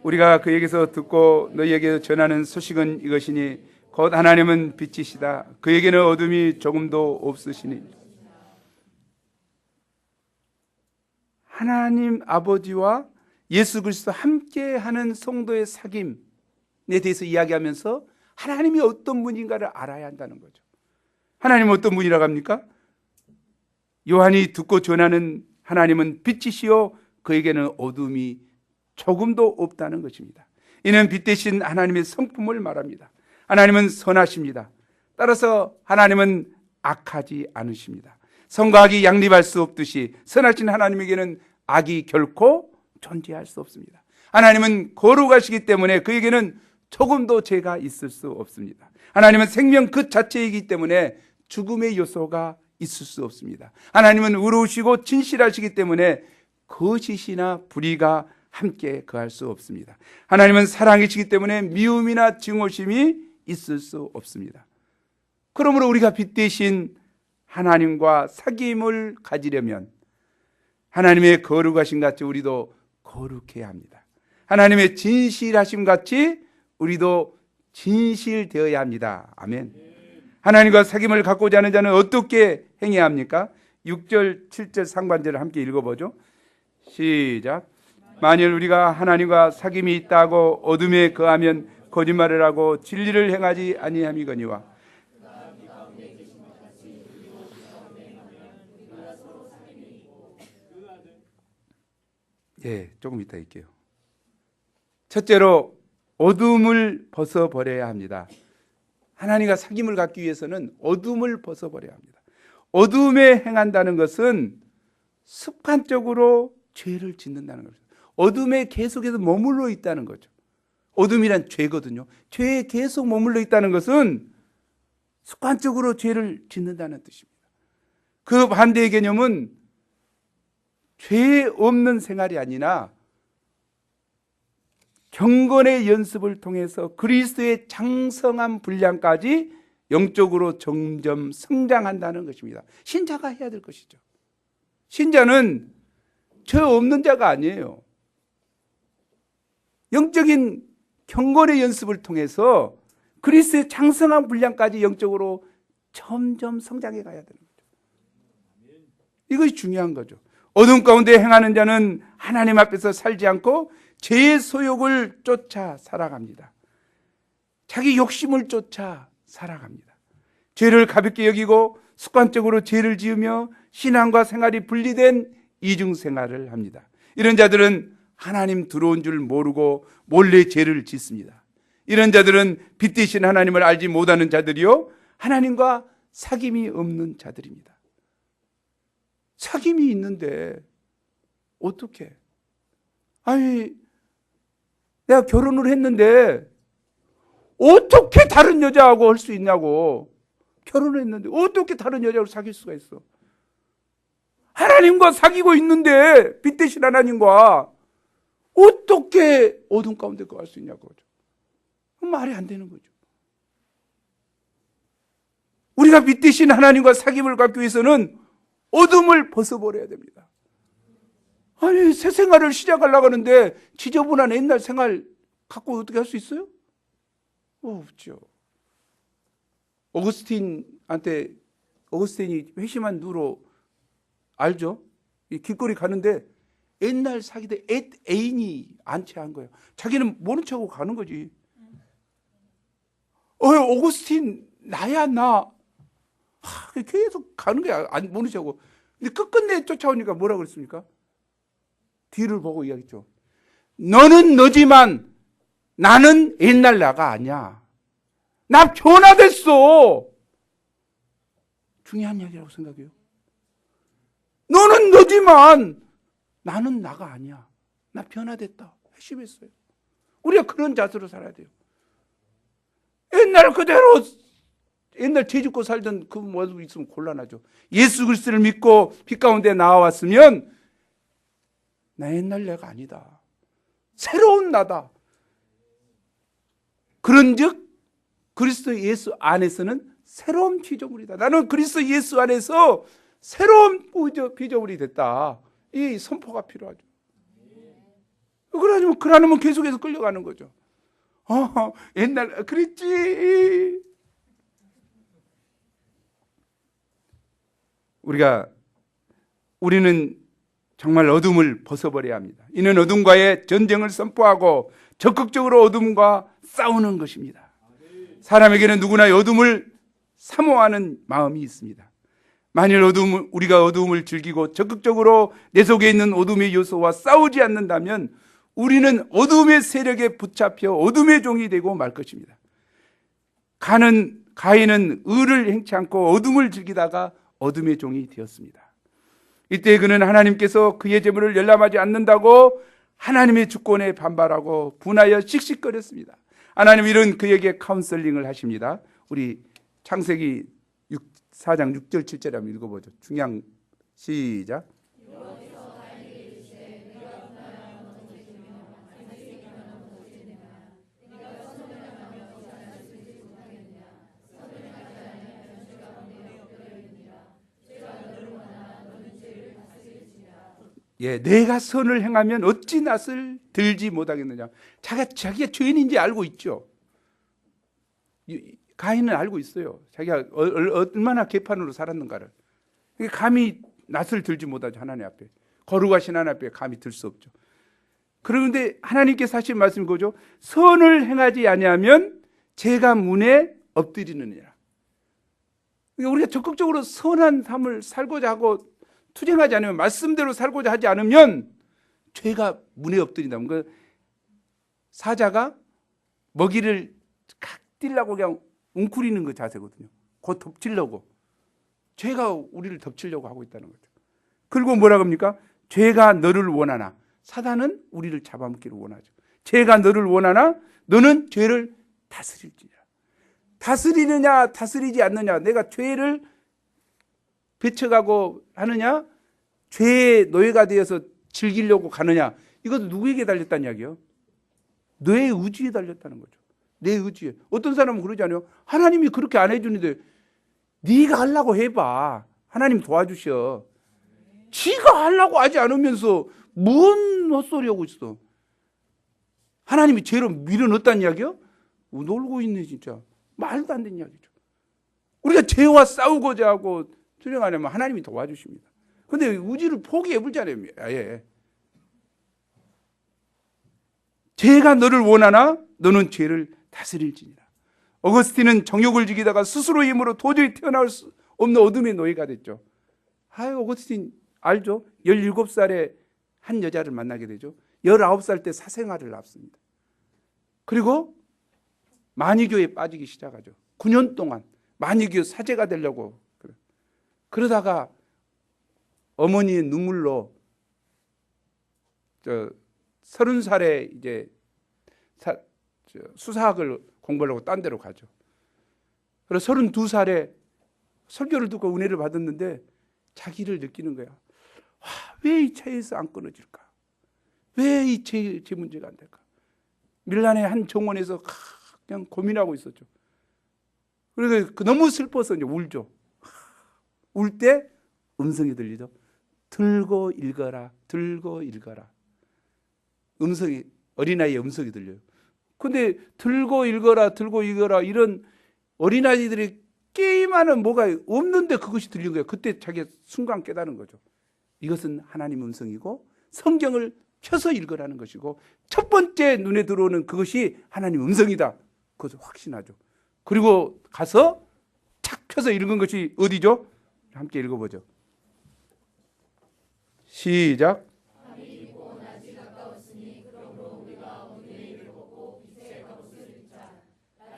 우리가 그에게서 듣고 너희에게 전하는 소식은 이것이니 곧 하나님은 빛이시다. 그에게는 어둠이 조금도 없으시니. 하나님 아버지와 예수 그리스도 함께하는 성도의 사귐에 대해서 이야기하면서 하나님이 어떤 분인가를 알아야 한다는 거죠. 하나님은 어떤 분이라고 합니까? 요한이 듣고 전하는 하나님은 빛이시요 그에게는 어둠이 조금도 없다는 것입니다. 이는 빛 대신 하나님의 성품을 말합니다. 하나님은 선하십니다. 따라서 하나님은 악하지 않으십니다. 선과 악이 양립할 수 없듯이 선하신 하나님에게는 악이 결코 존재할 수 없습니다. 하나님은 거룩하시기 때문에 그에게는 조금도 죄가 있을 수 없습니다. 하나님은 생명 그 자체이기 때문에 죽음의 요소가 있을 수 없습니다. 하나님은 의로우시고 진실하시기 때문에 거짓이나 불의가 함께 거할 수 없습니다. 하나님은 사랑이시기 때문에 미움이나 증오심이 있을 수 없습니다. 그러므로 우리가 빛 대신 하나님과 사귐을 가지려면 하나님의 거룩하심 같이 우리도 거룩해야 합니다. 하나님의 진실하심 같이 우리도 진실되어야 합니다. 아멘. 하나님과 사귐을 갖고자 하는 자는 어떻게 행해야 합니까? 6절, 7절 상반절을 함께 읽어보죠. 시작. 만일 우리가 하나님과 사귐이 있다고 어둠에 거하면 거짓말을 하고 진리를 행하지 아니함이거니와. 예, 조금 이따 할게요. 첫째로 어둠을 벗어버려야 합니다. 하나님과 사귐을 갖기 위해서는 어둠을 벗어버려야 합니다. 어둠에 행한다는 것은 습관적으로 죄를 짓는다는 거죠. 어둠에 계속해서 머물러 있다는 거죠. 어둠이란 죄거든요. 죄에 계속 머물러 있다는 것은 습관적으로 죄를 짓는다는 뜻입니다. 그 반대의 개념은 죄 없는 생활이 아니라 경건의 연습을 통해서 그리스도의 장성한 분량까지 영적으로 점점 성장한다는 것입니다. 신자가 해야 될 것이죠. 신자는 죄 없는 자가 아니에요. 영적인 경건의 연습을 통해서 그리스도의 장성한 분량까지 영적으로 점점 성장해 가야 되는 거죠. 이것이 중요한 거죠. 어둠 가운데 행하는 자는 하나님 앞에서 살지 않고 죄의 소욕을 쫓아 살아갑니다. 자기 욕심을 쫓아 살아갑니다. 죄를 가볍게 여기고 습관적으로 죄를 지으며 신앙과 생활이 분리된 이중생활을 합니다. 이런 자들은 하나님 들어온 줄 모르고 몰래 죄를 짓습니다. 이런 자들은 빛 대신 하나님을 알지 못하는 자들이요, 하나님과 사귐이 없는 자들입니다. 사귐이 있는데 어떻게? 아니, 내가 결혼을 했는데 어떻게 다른 여자하고 할 수 있냐고. 결혼을 했는데 어떻게 다른 여자하고 사귈 수가 있어? 하나님과 사귀고 있는데, 빛 대신 하나님과 어떻게 어둠 가운데 거할 수 있냐고. 말이 안 되는 거죠. 우리가 빛 대신 하나님과 사귐을 갖기 위해서는 어둠을 벗어버려야 됩니다. 아니, 새 생활을 시작하려고 하는데 지저분한 옛날 생활 갖고 어떻게 할 수 있어요? 없죠. 어거스틴이 회심한 누로 알죠? 이 길거리 가는데 옛날 사귀던 애인이 안채한 거예요. 자기는 모른 척하고 가는 거지. 어거스틴 나야 나. 계속 가는 거야. 모른 척하고. 근데 끝끝내 쫓아오니까 뭐라 그랬습니까? 뒤를 보고 이야기했죠. 너는 너지만 나는 옛날 나가 아니야. 나 변화됐어. 중요한 이야기라고 생각해요. 너는 너지만 나는 나가 아니야. 나 변화됐다. 회심했어요. 우리가 그런 자세로 살아야 돼요. 옛날 그대로 옛날 죄짓고 살던 그 모습 있으면 곤란하죠. 예수 그리스도를 믿고 빛 가운데 나와왔으면 나 옛날 내가 아니다. 새로운 나다. 그런즉 그리스도 예수 안에서는 새로운 피조물이다. 나는 그리스도 예수 안에서 새로운 피조물이 됐다. 이 선포가 필요하죠. 그러면 계속해서 끌려가는 거죠. 옛날 그랬지. 우리는 정말 어둠을 벗어버려야 합니다. 이는 어둠과의 전쟁을 선포하고 적극적으로 어둠과 싸우는 것입니다. 사람에게는 누구나 어둠을 사모하는 마음이 있습니다. 만일 우리가 어둠을 즐기고 적극적으로 내 속에 있는 어둠의 요소와 싸우지 않는다면 우리는 어둠의 세력에 붙잡혀 어둠의 종이 되고 말 것입니다. 가인은 의를 행치 않고 어둠을 즐기다가 어둠의 종이 되었습니다. 이때 그는 하나님께서 그의 재물을 열람하지 않는다고 하나님의 주권에 반발하고 분하여 씩씩거렸습니다. 하나님 이런 그에게 카운셀링을 하십니다. 우리 창세기 4장 6절 7절에 한번 읽어보죠. 중양 시작. 내가 선을 행하면 어찌 낯을 들지 못하겠느냐. 자기가 죄인인지 알고 있죠. 가인은 알고 있어요. 자기가 얼마나 개판으로 살았는가를. 감히 낯을 들지 못하죠. 하나님 앞에. 거룩하신 하나님 앞에 감히 들 수 없죠. 그런데 하나님께서 하신 말씀이 뭐죠? 선을 행하지 아니하면 제가 문에 엎드리느니라. 우리가 적극적으로 선한 삶을 살고자 하고 투쟁하지 않으면, 말씀대로 살고자 하지 않으면 죄가 문에 엎드린다면, 그 사자가 먹이를 칵 뛸라고 그냥 웅크리는 그 자세거든요. 곧 덮치려고. 죄가 우리를 덮치려고 하고 있다는 거죠. 그리고 뭐라고 합니까? 죄가 너를 원하나. 사단은 우리를 잡아먹기를 원하죠. 죄가 너를 원하나 너는 죄를 다스릴지니라. 다스리느냐 다스리지 않느냐, 내가 죄를 배척하고 하느냐, 죄의 노예가 되어서 즐기려고 가느냐, 이것도 누구에게 달렸다는 이야기예요? 너의 의지에 달렸다는 거죠. 내 의지에. 어떤 사람은 그러지 않아요? 하나님이 그렇게 안 해주는데 네가 하려고 해봐. 하나님 도와주셔. 지가 하려고 하지 않으면서 뭔 헛소리 하고 있어. 하나님이 죄로 밀어넣었다는 이야기요? 놀고 있네 진짜. 말도 안 되는 이야기죠. 우리가 죄와 싸우고자 하고 투쟁하려면 하나님이 도와주십니다. 그런데 의지를 포기해버리잖아요. 아예. 죄가 너를 원하나 너는 죄를 다스릴지니라. 어거스틴은 정욕을 즐기다가 스스로 힘으로 도저히 태어나올 수 없는 어둠의 노예가 됐죠. 어거스틴 알죠? 17살에 한 여자를 만나게 되죠. 19살 때 사생활을 낳습니다. 그리고 만이교에 빠지기 시작하죠. 9년 동안 만이교 사제가 되려고. 그러다가 어머니의 눈물로 30살에 이제 수사학을 공부하려고 딴 데로 가죠. 그래서 32살에 설교를 듣고 은혜를 받았는데 자기를 느끼는 거야. 왜 이 차에서 안 끊어질까? 왜 이 제 문제가 안 될까? 밀란의 한 정원에서 그냥 고민하고 있었죠. 그래서 너무 슬퍼서 이제 울죠. 울 때 음성이 들리죠. 들고 읽어라, 들고 읽어라. 음성이, 어린아이의 음성이 들려요. 근데 들고 읽어라, 들고 읽어라, 이런 어린아이들이 게임하는 뭐가 없는데 그것이 들린 거예요. 그때 자기가 순간 깨달은 거죠. 이것은 하나님 음성이고 성경을 펴서 읽으라는 것이고 첫 번째 눈에 들어오는 그것이 하나님 음성이다. 그것을 확신하죠. 그리고 가서 착 펴서 읽은 것이 어디죠? 함께 읽어보죠. 시작.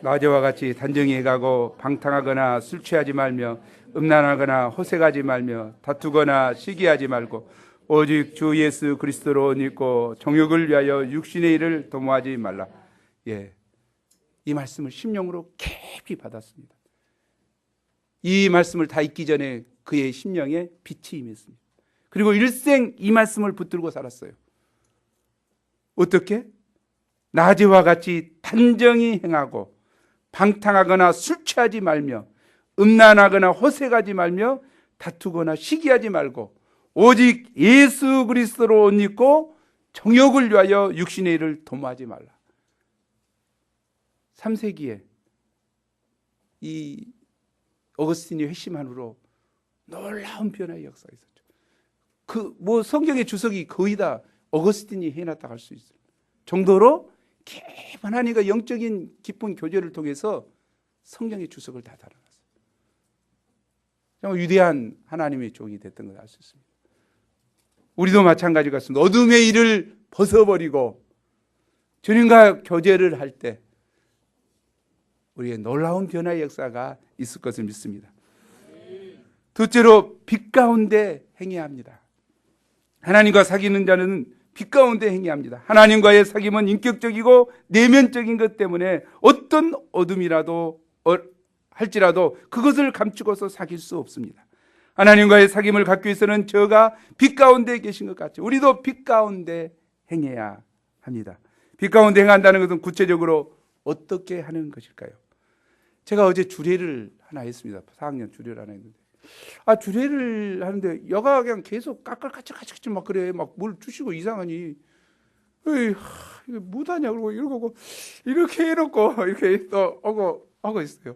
낮에와 같이 단정히 행하고 방탕하거나 술 취하지 말며 음란하거나 호색하지 말며 다투거나 시기하지 말고 오직 주 예수 그리스도로 옷 입고 정욕을 위하여 육신의 일을 도모하지 말라. 예, 이 말씀을 심령으로 깊이 받았습니다. 이 말씀을 다 읽기 전에 그의 심령에 빛이 임했습니다. 그리고 일생 이 말씀을 붙들고 살았어요. 어떻게? 낮에와 같이 단정히 행하고 방탕하거나 술 취하지 말며 음란하거나 호색하지 말며 다투거나 시기하지 말고 오직 예수 그리스도로 옷 입고 정욕을 위하여 육신의 일을 도모하지 말라. 3세기에 이 어거스틴이 회심한으로 놀라운 변화의 역사가 있었죠. 성경의 주석이 거의 다 어거스틴이 해놨다고 할 수 있어요. 정도로 깊은 하나님과 영적인 깊은 교제를 통해서 성경의 주석을 다 달아놨어요. 정말 위대한 하나님의 종이 됐던 걸 알 수 있습니다. 우리도 마찬가지 같습니다. 어둠의 일을 벗어버리고 주님과 교제를 할 때 우리의 놀라운 변화의 역사가 있을 것을 믿습니다. 둘째로 빛 가운데 행해야 합니다. 하나님과 사귀는 자는 빛 가운데 행해야 합니다. 하나님과의 사귐은 인격적이고 내면적인 것 때문에 어떤 어둠이라도 할지라도 그것을 감추고서 사귈 수 없습니다. 하나님과의 사귐을 갖기 위해서는 저가 빛 가운데 계신 것 같죠. 우리도 빛 가운데 행해야 합니다. 빛 가운데 행한다는 것은 구체적으로 어떻게 하는 것일까요? 제가 어제 주례를 하나 했습니다. 4학년 주례를 하나 했는데 주례를 하는데 여가 그냥 계속 까끌까끌까끌 막 그래. 막 뭘 주시고 이상하니 이게 뭐하냐 그러고 이러고 이렇게 해놓고 이렇게 또 하고 있어요.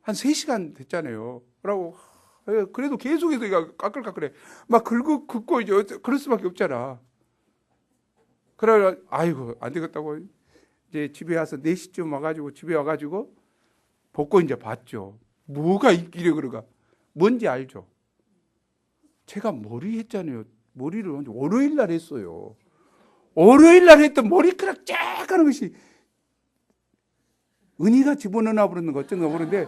한 3시간 됐잖아요. 그러고 그래도 계속해서 이거 까끌까끌해. 막 긁고 이제 그럴 수밖에 없잖아. 그래 아이고 안 되겠다고 이제 집에 와서 4시쯤 와가지고 집에 와가지고 벗고 이제 봤죠. 뭐가 있길래 그러가. 뭔지 알죠? 제가 머리 했잖아요. 머리를 월요일 날 했어요. 월요일 날 했던 머리카락 쫙 하는 것이 은희가 집어넣어 버리는 거 어쩐가 모르는데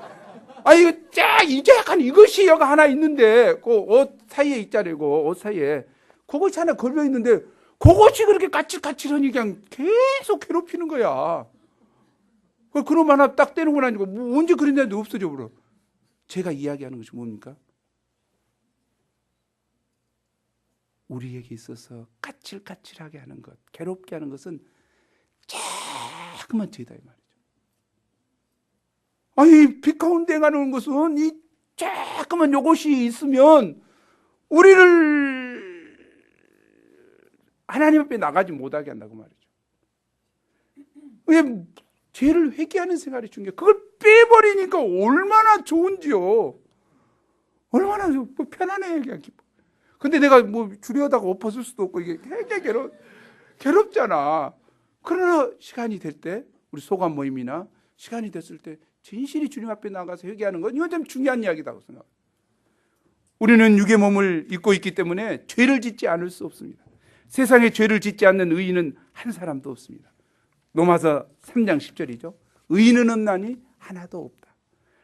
이거 쫙 이제 약간 이것이 여기 하나 있는데 그 옷 사이에 있잖아요. 그 옷 사이에 그것이 하나 걸려 있는데 그것이 그렇게 까칠까칠하니 그냥 계속 괴롭히는 거야. 그놈 하나 딱 떼는 건 아니고 언제 그랬는데 없어져 버려. 제가 이야기하는 것이 뭡니까? 우리에게 있어서 까칠까칠하게 하는 것, 괴롭게 하는 것은 자꾸만 죄다 이 말이죠. 빛 가운데 행하는 것은 이 자꾸만 요것이 있으면 우리를 하나님 앞에 나가지 못하게 한다고 말이죠. 왜 죄를 회개하는 생활이 중요해요. 그걸 빼버리니까 얼마나 좋은지요. 얼마나 편안해요. 그냥 기뻐. 근데 내가 주려다가 엎어쓸 수도 없고 이게 굉장히 괴롭잖아. 그러나 시간이 될 때 우리 소감 모임이나 시간이 됐을 때 진실이 주님 앞에 나가서 회개하는 건 이건 좀 중요한 이야기다고 생각합니다. 우리는 육의 몸을 입고 있기 때문에 죄를 짓지 않을 수 없습니다. 세상에 죄를 짓지 않는 의인은 한 사람도 없습니다. 로마서 3장 10절이죠. 의인은 없나니 하나도 없다.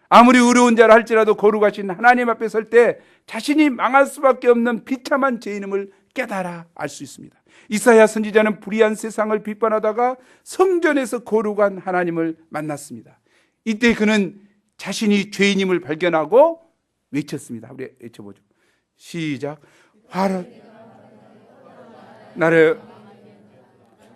아무리 의로운 자라 할지라도 거룩하신 하나님 앞에 설 때 자신이 망할 수밖에 없는 비참한 죄인임을 깨달아 알 수 있습니다. 이사야 선지자는 불의한 세상을 비판하다가 성전에서 거룩한 하나님을 만났습니다. 이때 그는 자신이 죄인임을 발견하고 외쳤습니다. 우리 외쳐보죠. 시작.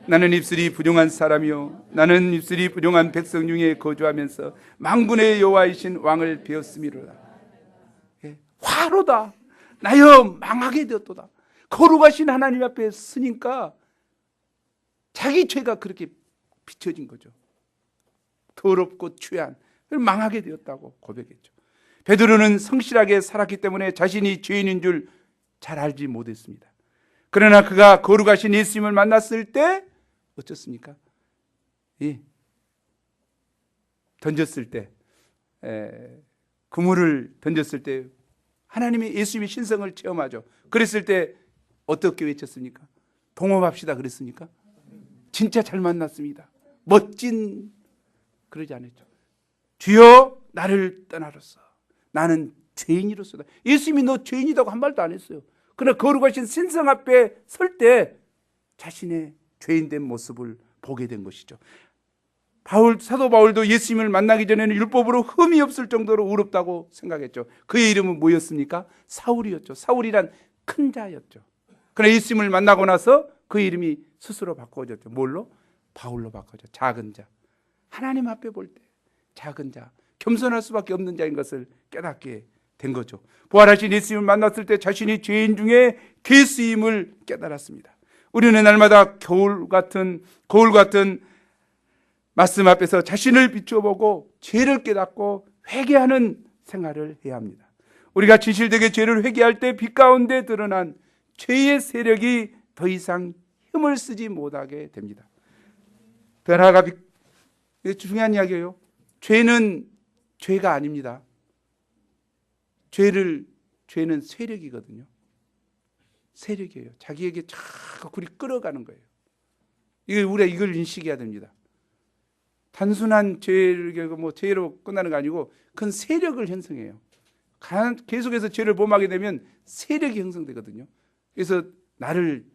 나는 입술이 부정한 사람이요 나는 입술이 부정한 백성 중에 거주하면서 만군의 여호와이신 왕을 배웠음이로다. 화로다. 나여 망하게 되었도다. 거룩하신 하나님 앞에 서니까 자기 죄가 그렇게 비춰진 거죠. 더럽고 취한 망하게 되었다고 고백했죠. 베드로는 성실하게 살았기 때문에 자신이 죄인인 줄 잘 알지 못했습니다. 그러나 그가 거룩하신 예수님을 만났을 때 어쩌습니까? 던졌을 때 그물을 던졌을 때 하나님의 예수님의 신성을 체험하죠. 그랬을 때 어떻게 외쳤습니까? 동업합시다 그랬습니까? 진짜 잘 만났습니다. 멋진 그러지 않았죠. 주여 나를 떠나로서 나는 죄인이로서다. 예수님이 너 죄인이라고 한 말도 안 했어요. 그러나 거룩하신 신성 앞에 설 때 자신의 죄인된 모습을 보게 된 것이죠. 사도 바울도 예수님을 만나기 전에는 율법으로 흠이 없을 정도로 의롭다고 생각했죠. 그의 이름은 뭐였습니까? 사울이었죠. 사울이란 큰 자였죠. 그러나 예수님을 만나고 나서 그의 이름이 스스로 바꿔졌죠. 뭘로? 바울로 바꿔졌죠. 작은 자. 하나님 앞에 볼 때 작은 자, 겸손할 수밖에 없는 자인 것을 깨닫게 된 거죠. 부활하신 예수님을 만났을 때 자신이 죄인 중에 괴수임을 깨달았습니다. 우리는 날마다 거울 같은 말씀 앞에서 자신을 비춰보고 죄를 깨닫고 회개하는 생활을 해야 합니다. 우리가 진실되게 죄를 회개할 때 빛 가운데 드러난 죄의 세력이 더 이상 힘을 쓰지 못하게 됩니다. 더 나아가 중요한 이야기예요. 죄는 죄가 아닙니다. 죄는 세력이거든요. 세력이에요. 자기에게 자꾸 우리 끌어가는 거예요. 우리가 이걸 인식해야 됩니다. 단순한 죄로 끝나는 거 아니고 그건 세력을 형성해요. 계속해서 죄를 범하게 되면 세력이 형성되거든요. 그래서 나를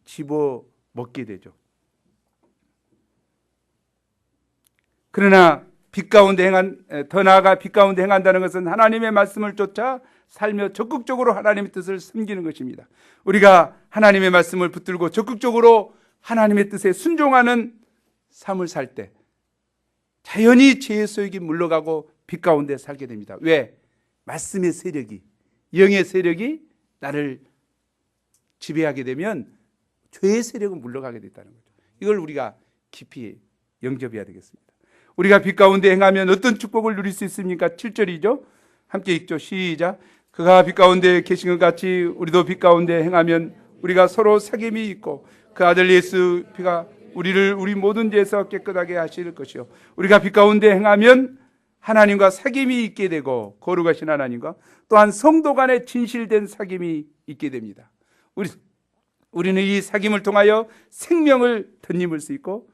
집어먹게 되죠. 그러나 더 나아가 빛 가운데 행한다는 것은 하나님의 말씀을 쫓아 살며 적극적으로 하나님의 뜻을 섬기는 것입니다. 우리가 하나님의 말씀을 붙들고 적극적으로 하나님의 뜻에 순종하는 삶을 살 때 자연히 죄의 소욕이 물러가고 빛 가운데 살게 됩니다. 왜? 말씀의 세력이, 영의 세력이 나를 지배하게 되면 죄의 세력은 물러가게 됐다는 거죠. 이걸 우리가 깊이 영접해야 되겠습니다. 우리가 빛 가운데 행하면 어떤 축복을 누릴 수 있습니까? 7절이죠. 함께 읽죠. 시작. 그가 빛 가운데 계신 것 같이 우리도 빛 가운데 행하면 우리가 서로 사귐이 있고 그 아들 예수 피가 우리를 우리 모든 죄에서 깨끗하게 하실 것이요. 우리가 빛 가운데 행하면 하나님과 사귐이 있게 되고 거룩하신 하나님과 또한 성도 간에 진실된 사귐이 있게 됩니다. 우리는 이 사귐을 통하여 생명을 덧입을 수 있고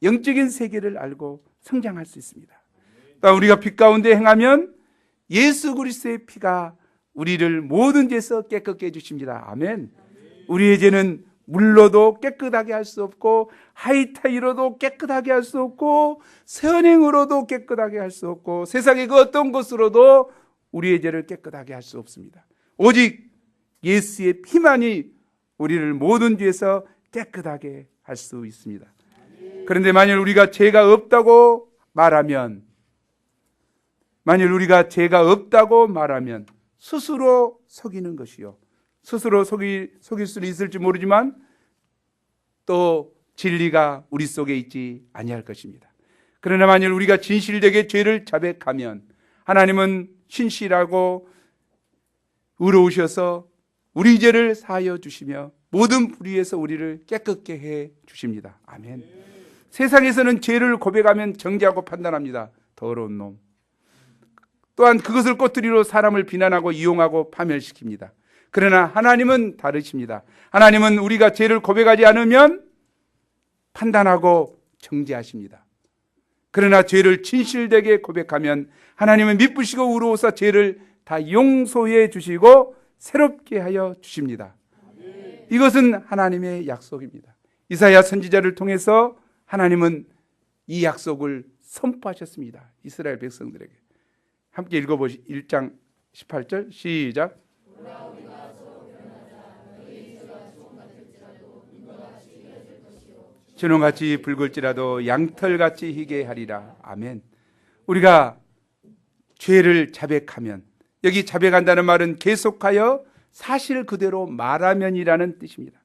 영적인 세계를 알고 성장할 수 있습니다. 또한 우리가 빛 가운데 행하면 예수 그리스도의 피가 우리를 모든 죄에서 깨끗게 해주십니다. 아멘. 우리의 죄는 물로도 깨끗하게 할 수 없고 하이타이로도 깨끗하게 할 수 없고 선행으로도 깨끗하게 할 수 없고 세상의 그 어떤 것으로도 우리의 죄를 깨끗하게 할 수 없습니다. 오직 예수의 피만이 우리를 모든 죄에서 깨끗하게 할 수 있습니다. 그런데 만일 우리가 죄가 없다고 말하면 스스로 속이는 것이요. 스스로 속일 수는 있을지 모르지만 또 진리가 우리 속에 있지 아니할 것입니다. 그러나 만일 우리가 진실되게 죄를 자백하면 하나님은 신실하고 의로우셔서 우리 죄를 사하여 주시며 모든 불의에서 우리를 깨끗게 해 주십니다. 아멘. 세상에서는 죄를 고백하면 정죄하고 판단합니다. 더러운 놈. 또한 그것을 꼬투리로 사람을 비난하고 이용하고 파멸시킵니다. 그러나 하나님은 다르십니다. 하나님은 우리가 죄를 고백하지 않으면 판단하고 정죄하십니다. 그러나 죄를 진실되게 고백하면 하나님은 미쁘시고 의로우사 죄를 다 용서해 주시고 새롭게 하여 주십니다. 이것은 하나님의 약속입니다. 이사야 선지자를 통해서 하나님은 이 약속을 선포하셨습니다. 이스라엘 백성들에게. 함께 읽어보시 1장 18절 시작. 진홍같이 붉을지라도 양털같이 희게 하리라. 아멘. 우리가 죄를 자백하면, 여기 자백한다는 말은 계속하여 사실 그대로 말하면이라는 뜻입니다.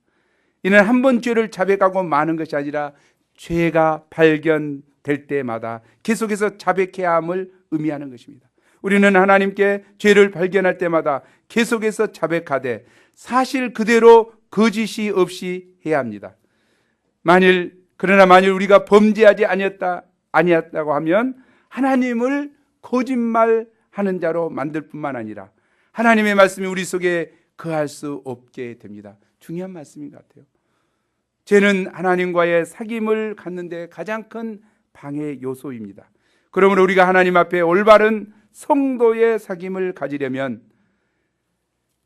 이는 한 번 죄를 자백하고 마는 것이 아니라 죄가 발견될 때마다 계속해서 자백해야 함을 의미하는 것입니다. 우리는 하나님께 죄를 발견할 때마다 계속해서 자백하되 사실 그대로 거짓이 없이 해야 합니다. 그러나 만일 우리가 범죄하지 아니었다고 하면 하나님을 거짓말하는 자로 만들 뿐만 아니라 하나님의 말씀이 우리 속에 거할 수 없게 됩니다. 중요한 말씀인 것 같아요. 죄는 하나님과의 사귐을 갖는 데 가장 큰 방해 요소입니다. 그러므로 우리가 하나님 앞에 올바른 성도의 사귐을 가지려면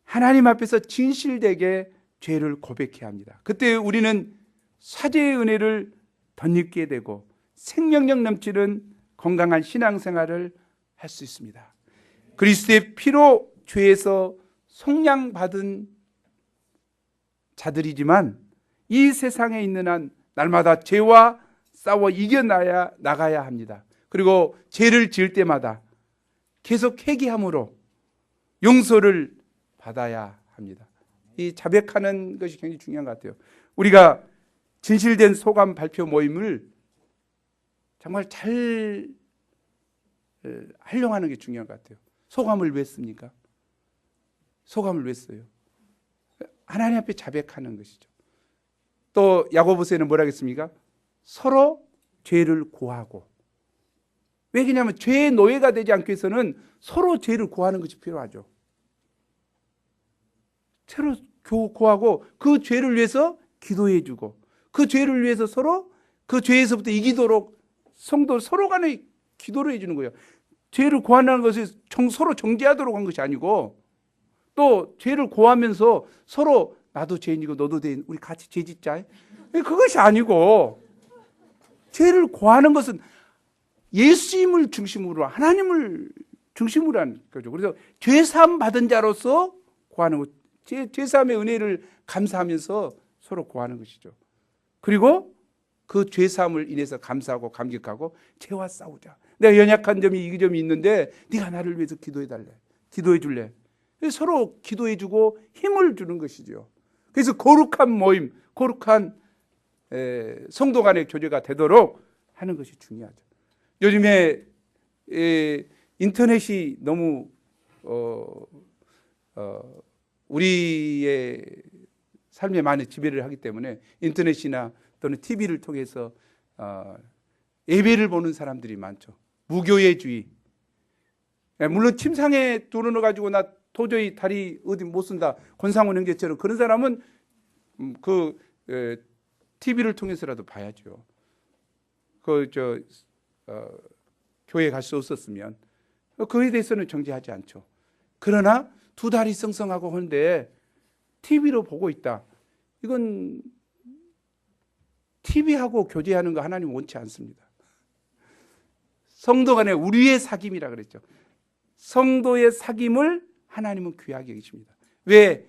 하나님 앞에서 진실되게 죄를 고백해야 합니다. 그때 우리는 사죄의 은혜를 덧입게 되고 생명력 넘치는 건강한 신앙생활을 할 수 있습니다. 그리스도의 피로 죄에서 속량받은 자들이지만 이 세상에 있는 한 날마다 죄와 싸워 이겨나가야 합니다. 그리고 죄를 지을 때마다 계속 회개함으로 용서를 받아야 합니다. 이 자백하는 것이 굉장히 중요한 것 같아요. 우리가 진실된 소감 발표 모임을 정말 잘 활용하는 게 중요한 것 같아요. 소감을 왜 씁니까? 소감을 왜 써요? 하나님 앞에 자백하는 것이죠. 또 야고보서에는 뭐라 했습니까? 서로 죄를 고하고. 왜냐하면 죄의 노예가 되지 않기 위해서는 서로 죄를 고하는 것이 필요하죠. 서로 고하고 그 죄를 위해서 기도해 주고 그 죄를 위해서 서로 그 죄에서부터 이기도록 성도 서로 간에 기도를 해주는 거예요. 죄를 고한다는 것이 서로 정죄하도록 한 것이 아니고 또 죄를 고하면서 서로 나도 죄인이고 너도 죄인, 우리 같이 죄 짓자. 그것이 아니고 죄를 고하는 것은 예수님을 중심으로 하나님을 중심으로 하는 거죠. 그래서 죄사함 받은 자로서 고하는 것, 죄사함의 은혜를 감사하면서 서로 고하는 것이죠. 그리고 그 죄사함을 인해서 감사하고 감격하고 죄와 싸우자. 내가 연약한 점이 이 점이 있는데 네가 나를 위해서 기도해 달래. 기도해 줄래. 서로 기도해 주고 힘을 주는 것이죠. 그래서 거룩한 모임, 거룩한 성도 간의 교제가 되도록 하는 것이 중요하죠. 요즘에 인터넷이 너무 우리의 삶에 많이 지배를 하기 때문에 인터넷이나 또는 TV를 통해서 예배를 보는 사람들이 많죠. 무교회주의. 물론 침상에 둘러넣어가지고 나 도저히 다리 어디 못 쓴다. 권상훈 형제처럼 그런 사람은 TV를 통해서라도 봐야죠. 교회 갈 수 없었으면 그에 대해서는 정죄하지 않죠. 그러나 두 다리 썽썽하고 한데 TV로 보고 있다. 이건 TV하고 교제하는 거 하나님 원치 않습니다. 성도 간에 우리의 사귐이라 그랬죠. 성도의 사귐을 하나님은 귀하게 여기십니다. 왜?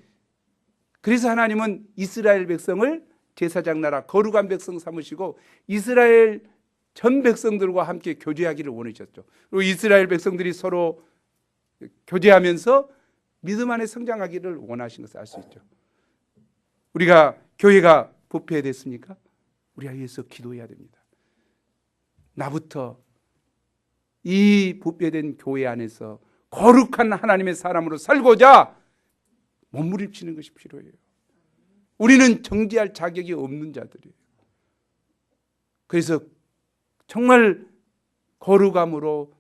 그래서 하나님은 이스라엘 백성을 제사장 나라 거룩한 백성 삼으시고 이스라엘 전 백성들과 함께 교제하기를 원하셨죠. 그리고 이스라엘 백성들이 서로 교제하면서 믿음 안에 성장하기를 원하신 것을 알 수 있죠. 우리가 교회가 부패됐습니까? 우리가 위해서 기도해야 됩니다. 나부터 이 부패된 교회 안에서 거룩한 하나님의 사람으로 살고자 몸부림치는 것이 필요해요. 우리는 정죄할 자격이 없는 자들이에요. 그래서 정말 거룩함으로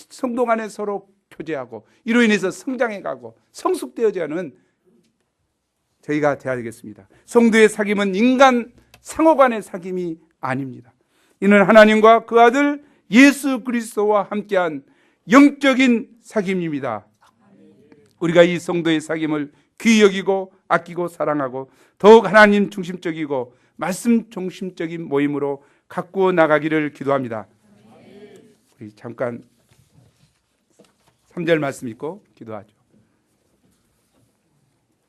성도 간에 서로 교제하고 이로 인해서 성장해가고 성숙되어져가는 저희가 되어야 되겠습니다. 성도의 사귐은 인간 상호 간의 사귐이 아닙니다. 이는 하나님과 그 아들 예수 그리스도와 함께한 영적인 사귐입니다. 우리가 이 성도의 사귐을 귀히 여기고 아끼고 사랑하고 더욱 하나님 중심적이고 말씀 중심적인 모임으로 가꾸어 나가기를 기도합니다. 우리 잠깐 3절 말씀 읽고 기도하죠.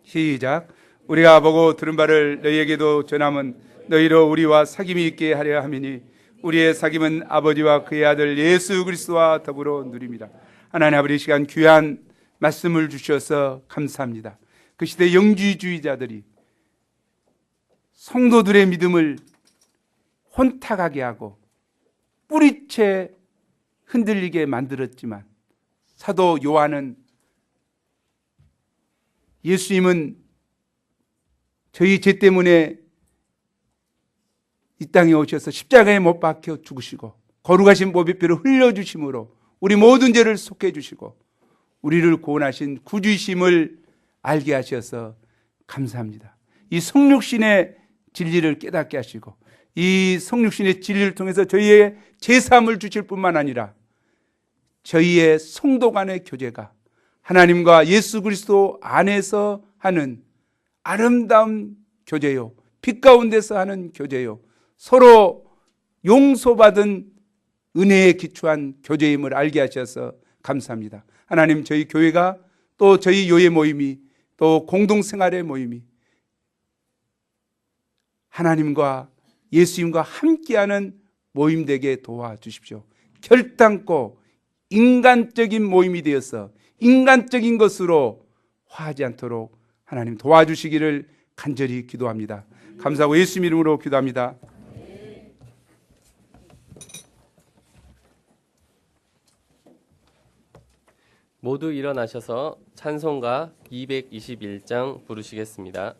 시작. 우리가 보고 들은 바를 너희에게도 전함은 너희로 우리와 사귐이 있게 하려 함이니 우리의 사귐은 아버지와 그의 아들 예수 그리스도와 더불어 누립니다. 하나님 아버지, 시간 귀한 말씀을 주셔서 감사합니다. 그 시대 영지주의자들이 성도들의 믿음을 혼탁하게 하고 뿌리채 흔들리게 만들었지만 사도 요한은 예수님은 저희 죄 때문에 이 땅에 오셔서 십자가에 못 박혀 죽으시고 거룩하신 보배피를 흘려주심으로 우리 모든 죄를 속해 주시고 우리를 구원하신 구주이심을 알게 하셔서 감사합니다. 이 성육신의 진리를 깨닫게 하시고 이 성육신의 진리를 통해서 저희의 제사함을 주실 뿐만 아니라 저희의 성도 간의 교제가 하나님과 예수 그리스도 안에서 하는 아름다운 교제요, 빛 가운데서 하는 교제요, 서로 용서받은 은혜에 기초한 교제임을 알게 하셔서 감사합니다. 하나님, 저희 교회가 또 저희 교회 모임이 또 공동생활의 모임이 하나님과 예수님과 함께하는 모임 되게 도와주십시오. 결단코 인간적인 모임이 되어서 인간적인 것으로 화하지 않도록 하나님 도와주시기를 간절히 기도합니다. 감사하고 예수님 이름으로 기도합니다. 모두 일어나셔서 찬송가 221장 부르시겠습니다.